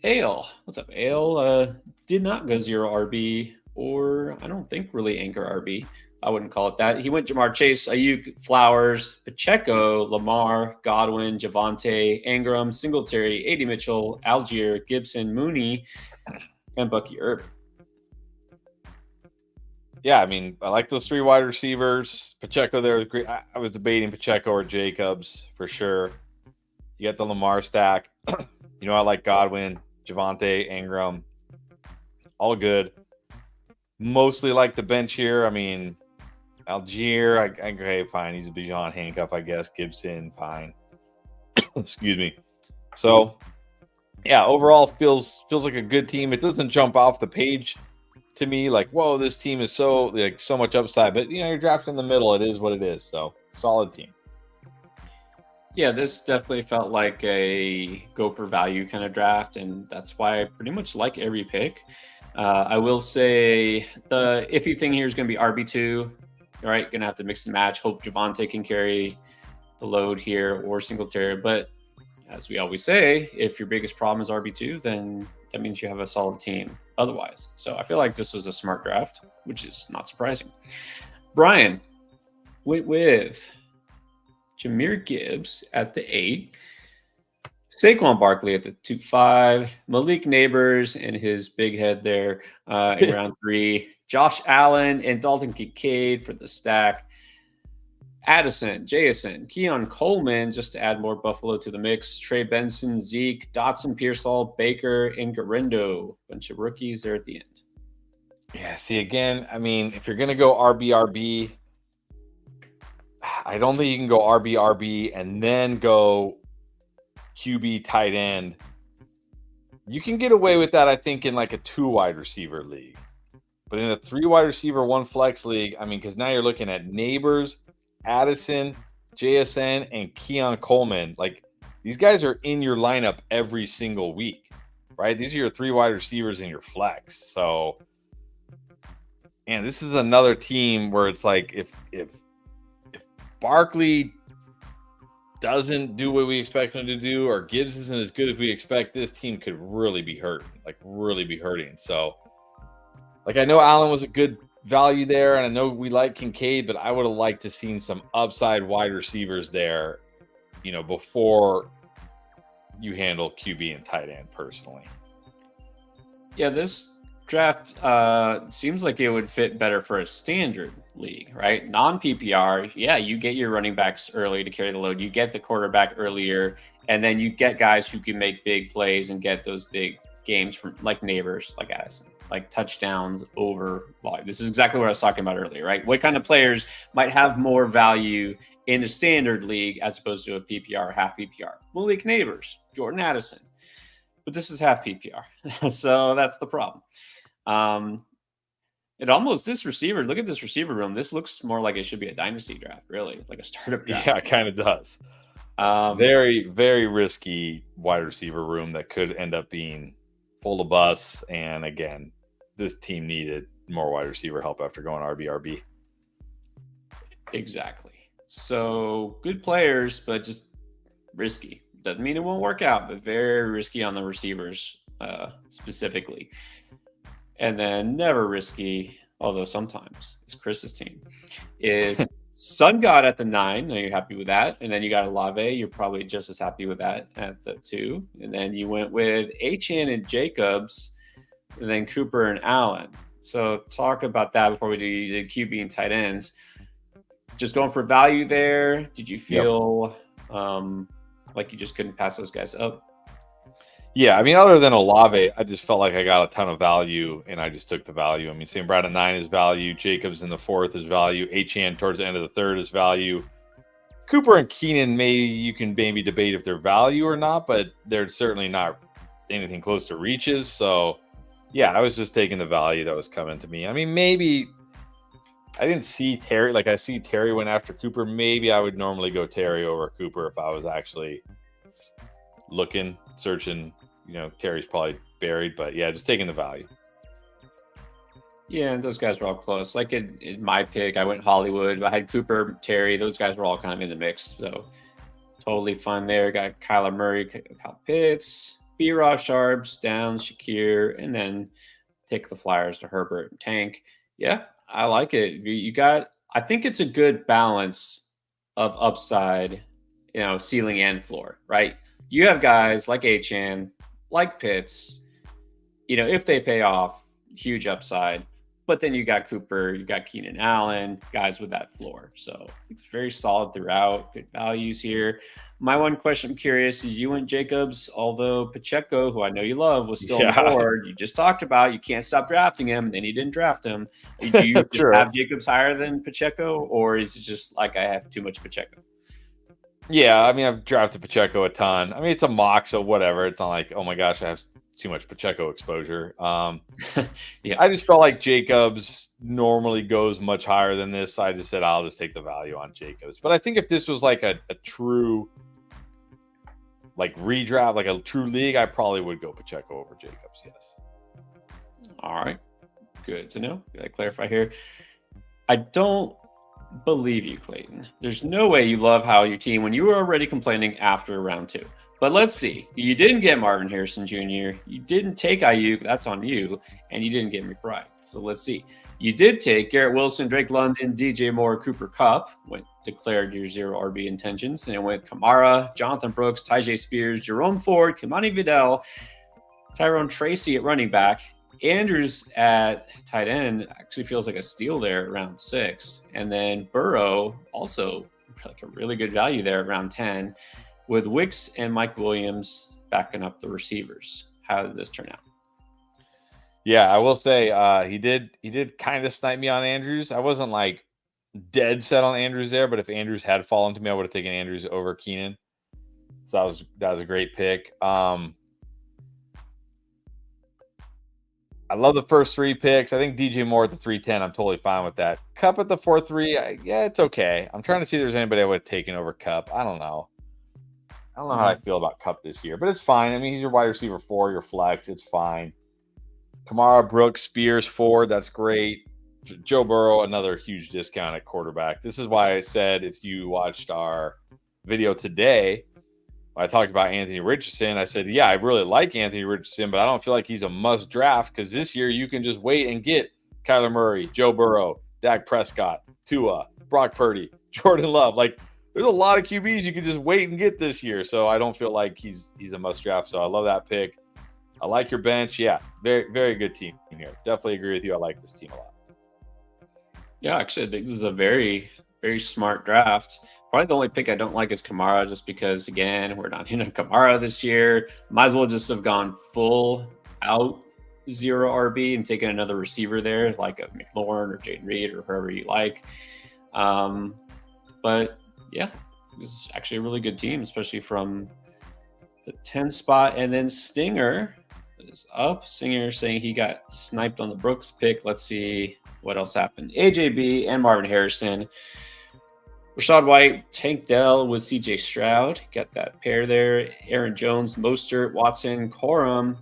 Ale. What's up, Ale? Did not go 0 RB, or I don't think really anchor RB. I wouldn't call it that. He went Jamar Chase, Ayuk, Flowers, Pacheco, Lamar, Godwin, Javonte, Ingram, Singletary, A.D. Mitchell, Algier, Gibson, Mooney, and Bucky Irvin. Yeah, I mean, I like those 3 wide receivers. Pacheco there was great. I was debating Pacheco or Jacobs for sure. You got the Lamar stack. I like Godwin, Javonte, Ingram. All good. Mostly like the bench here. I mean, Algier, okay, fine. He's a Bijan handcuff, I guess. Gibson, fine. Excuse me. So, yeah, overall feels like a good team. It doesn't jump off the page to me like, whoa, this team is so much upside. But you're drafting in the middle. It is what it is. So, solid team. Yeah, this definitely felt like a go for value kind of draft, and that's why I pretty much like every pick. I will say the iffy thing here is going to be RB2. All right, going to have to mix and match. Hope Javonte can carry the load here or Singletary. But as we always say, if your biggest problem is RB2, then that means you have a solid team otherwise. So I feel like this was a smart draft, which is not surprising. Brian went with Jahmyr Gibbs at the 8. Saquon Barkley at the 2-5, Malik Neighbors and his big head there in round 3, Josh Allen and Dalton Kincaid for the stack, Addison, Jason, Keon Coleman, just to add more Buffalo to the mix, Trey Benson, Zeke, Dotson, Pearsall, Baker, and Garindo. Bunch of rookies there at the end. Yeah, see, again, I mean, if you're going to go RB, I don't think you can go RB and then go QB tight end. You can get away with that, I think, in like a 2 wide receiver league. But in a 3 wide receiver, 1 flex league, I mean, because now you're looking at Neighbors, Addison, JSN, and Keon Coleman. Like, these guys are in your lineup every single week, right? These are your 3 wide receivers in your flex. So, and this is another team where it's like if Barkley doesn't do what we expect him to do, or Gibbs isn't as good as we expect, this team could really be hurting. So, like, I know Allen was a good value there, and I know we like Kincaid, but I would have liked to seen some upside wide receivers there, before you handle QB and tight end personally. Yeah, this draft seems like it would fit better for a standard league, right? Non-PPR, yeah, you get your running backs early to carry the load. You get the quarterback earlier, and then you get guys who can make big plays and get those big games from like Neighbors, like Addison, like touchdowns over volume. This is exactly what I was talking about earlier, right? What kind of players might have more value in a standard league as opposed to a PPR, half PPR? Malik Neighbors, Jordan Addison. But this is half PPR. So that's the problem. This receiver, look at this receiver room. This looks more like it should be a dynasty draft, really, like a startup draft. Yeah, it kind of does. Very, very risky wide receiver room that could end up being full of busts. And again, this team needed more wide receiver help after going RB. Exactly. So good players, but just risky. Doesn't mean it won't work out, but very risky on the receivers specifically. And then never risky, although sometimes it's Chris's team, is Sun God at the 9. Now you're happy with that. And then you got Olave. You're probably just as happy with that at the 2. And then you went with Achane and Jacobs, and then Cooper and Allen. So talk about that before we do the QB and tight ends. Just going for value there. Did you feel like you just couldn't pass those guys up? Yeah, I mean, other than Olave, I just felt like I got a ton of value, and I just took the value. I mean, St. Brown at 9 is value. Jacobs in the 4th is value. Achane towards the end of the 3rd is value. Cooper and Keenan, you can maybe debate if they're value or not, but they're certainly not anything close to reaches. So, yeah, I was just taking the value that was coming to me. I mean, maybe I didn't see Terry. Like, I see Terry went after Cooper. Maybe I would normally go Terry over Cooper if I was actually looking, searching. Terry's probably buried, but yeah, just taking the value. Yeah, and those guys were all close. Like in my pick, I went Hollywood. I had Cooper, Terry. Those guys were all kind of in the mix. So totally fun there. Got Kyler Murray, Kyle Pitts, B-Rob Sharps, Downs, Shakir, and then take the Flyers to Herbert and Tank. Yeah, I like it. I think it's a good balance of upside, ceiling and floor, right? You have guys like Achane, like Pitts, if they pay off, huge upside. But then you got Cooper, you got Keenan Allen, guys with that floor. So it's very solid throughout. Good values here. My one question I'm curious is you went Jacobs, although Pacheco, who I know you love, was still on the board. You just talked about you can't stop drafting him, and then you didn't draft him. Do you just have Jacobs higher than Pacheco, or is it just like I have too much Pacheco? Yeah, I mean, I've drafted Pacheco a ton. I mean, it's a mock, so whatever. It's not like, oh my gosh, I have too much Pacheco exposure. Yeah, I just felt like Jacobs normally goes much higher than this. So I just said, I'll just take the value on Jacobs. But I think if this was like a true redraft, like a true league, I probably would go Pacheco over Jacobs. Yes. All right. Good to know. Gotta clarify here. I don't believe you, Clayton. There's no way you love how your team when you were already complaining after round 2. But let's see. You didn't get Marvin Harrison Jr. You didn't take Ayuk. That's on you. And you didn't get McBride. So let's see. You did take Garrett Wilson, Drake London, DJ Moore, Cooper Kupp. Declared your 0 RB intentions. And it went Kamara, Jonathan Brooks, Tyjae Spears, Jerome Ford, Kimani Vidal, Tyrone Tracy at running back. Andrews at tight end actually feels like a steal there at round 6. And then Burrow also like a really good value there at round 10 with Wicks and Mike Williams backing up the receivers. How did this turn out? Yeah, I will say he did kind of snipe me on Andrews. I wasn't like dead set on Andrews there, but if Andrews had fallen to me, I would have taken Andrews over Keenan. So that was a great pick. I love the first 3 picks. I think DJ Moore at the 310, I'm totally fine with that. Kupp at the 4-3, yeah, it's okay. I'm trying to see if there's anybody I would have taken over Kupp. I don't know how I feel about Kupp this year, but it's fine. I mean, he's your wide receiver 4, your flex. It's fine. Kamara, Brooks, Spears, Ford, that's great. Joe Burrow, another huge discount at quarterback. This is why I said if you watched our video today, I talked about Anthony Richardson. I said, yeah, I really like Anthony Richardson, but I don't feel like he's a must draft because this year you can just wait and get Kyler Murray, Joe Burrow, Dak Prescott, Tua, Brock Purdy, Jordan Love. Like, there's a lot of QBs you can just wait and get this year. So I don't feel like he's a must draft. So I love that pick. I like your bench. Yeah, very, very good team here. Definitely agree with you. I like this team a lot. Yeah, actually, I think this is a very, very smart draft. Probably the only pick I don't like is Kamara, just because, again, we're not in a Kamara this year. Might as well just have gone full out 0 RB and taken another receiver there, like a McLaurin or Jaden Reed or whoever you like. But yeah, this is actually a really good team, especially from the 10 spot. And then Stinger is up. Stinger saying he got sniped on the Brooks pick. Let's see what else happened. AJB and Marvin Harrison. Rashad White, Tank Dell with CJ Stroud. Got that pair there. Aaron Jones, Mostert, Watson, Corum.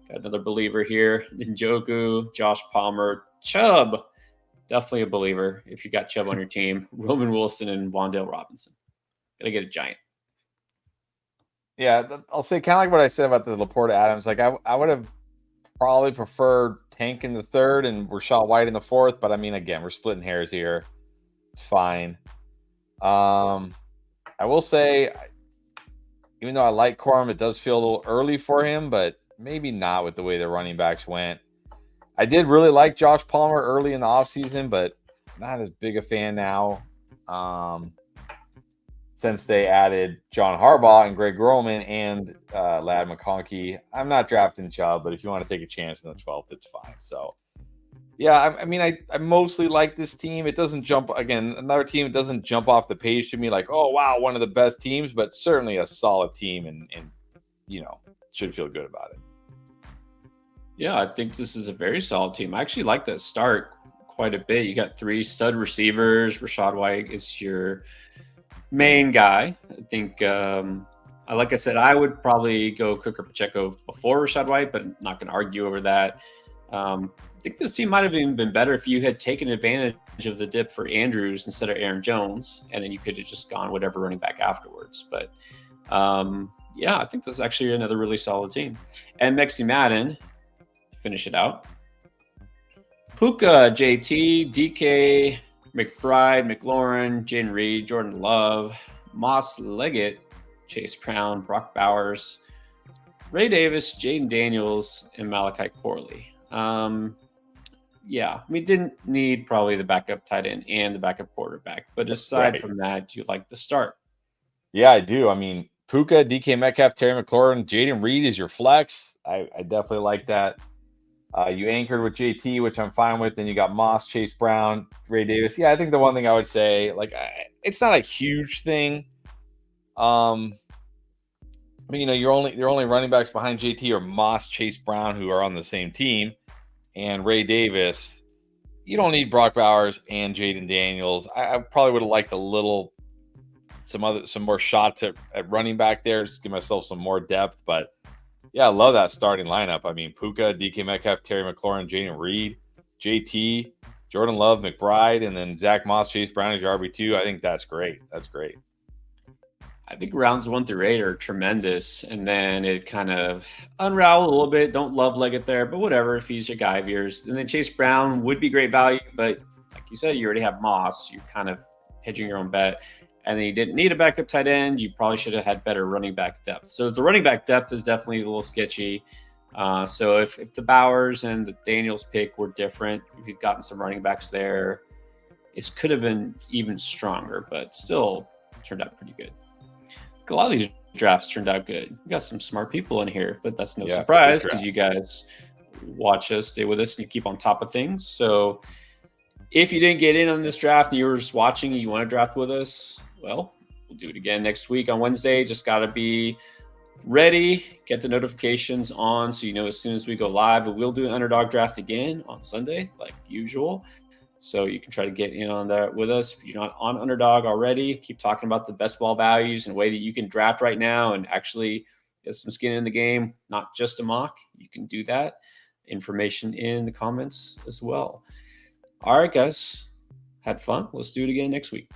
Got another believer here. Njoku, Josh Palmer, Chubb. Definitely a believer if you got Chubb on your team. Roman Wilson and Wan'Dale Robinson. Gotta get a giant. Yeah, I'll say kind of like what I said about the Laporta Adams. Like I would have probably preferred Tank in the 3rd and Rashad White in the 4th. But I mean, again, we're splitting hairs here. It's fine. I will say, even though I like Corum, it does feel a little early for him, but maybe not with the way the running backs went. I did really like Josh Palmer early in the offseason, but not as big a fan now. Since they added John Harbaugh and Greg Roman and Ladd McConkey. I'm not drafting Chubb, but if you want to take a chance in the 12th, it's fine. So, yeah, I mean, I mostly like this team. It doesn't jump, again, another team that doesn't jump off the page to me like, oh, wow, one of the best teams, but certainly a solid team and you know, should feel good about it. Yeah, I think this is a very solid team. I actually like that start quite a bit. You got 3 stud receivers. Rashad White is your main guy. I think, like I said, I would probably go Cooker Pacheco before Rashad White, but I'm not going to argue over that. I think this team might have even been better if you had taken advantage of the dip for Andrews instead of Aaron Jones, and then you could have just gone whatever running back afterwards. But yeah, I think this is actually another really solid team. And Mexi Madden, finish it out. Puka, JT, DK, McBride, McLaurin, Jaden Reed, Jordan Love, Moss Leggett, Chase Brown, Brock Bowers, Ray Davis, Jaden Daniels, and Malachi Corley. Yeah, we didn't need probably the backup tight end and the backup quarterback. But aside from that, do you like the start? Yeah, I do. I mean, Puka, DK Metcalf, Terry McLaurin, Jaden Reed is your flex. I definitely like that. You anchored with JT, which I'm fine with. Then you got Moss, Chase Brown, Ray Davis. Yeah, I think the one thing I would say, like, it's not a huge thing. I mean, you know, your only running backs behind JT are Moss, Chase Brown, who are on the same team, and Ray Davis. You don't need Brock Bowers and Jaden Daniels. I probably would have liked some more shots at running back there, just give myself some more depth. But Yeah, I love that starting lineup. I mean, Puka, DK Metcalf, Terry McLaurin, Jaden Reed, JT, Jordan Love, McBride, and then Zach Moss, Chase Brown as your RB2. I think that's great. That's great. I think rounds 1 through 8 are tremendous, and then it kind of unraveled a little bit. Don't love Leggett there, but whatever. If he's your guy of yours, and then Chase Brown would be great value, but like you said, you already have Moss. You're kind of hedging your own bet, and then you didn't need a backup tight end. You probably should have had better running back depth. So the running back depth is definitely a little sketchy. So if the Bowers and the Daniels pick were different, if you've gotten some running backs there, it could have been even stronger, but still turned out pretty good. A lot of these drafts turned out good. We got some smart people in here, but that's no surprise because you guys watch us, stay with us, and you keep on top of things. So if you didn't get in on this draft and you were just watching and you want to draft with us, well, we'll do it again next week on Wednesday. Just got to be ready, get the notifications on so you know as soon as we go live. But we'll do an underdog draft again on Sunday, like usual. So you can try to get in on that with us. If you're not on Underdog already, keep talking about the best ball values and the way that you can draft right now and actually get some skin in the game, not just a mock. You can do that. Information in the comments as well. All right, guys. Had fun. Let's do it again next week.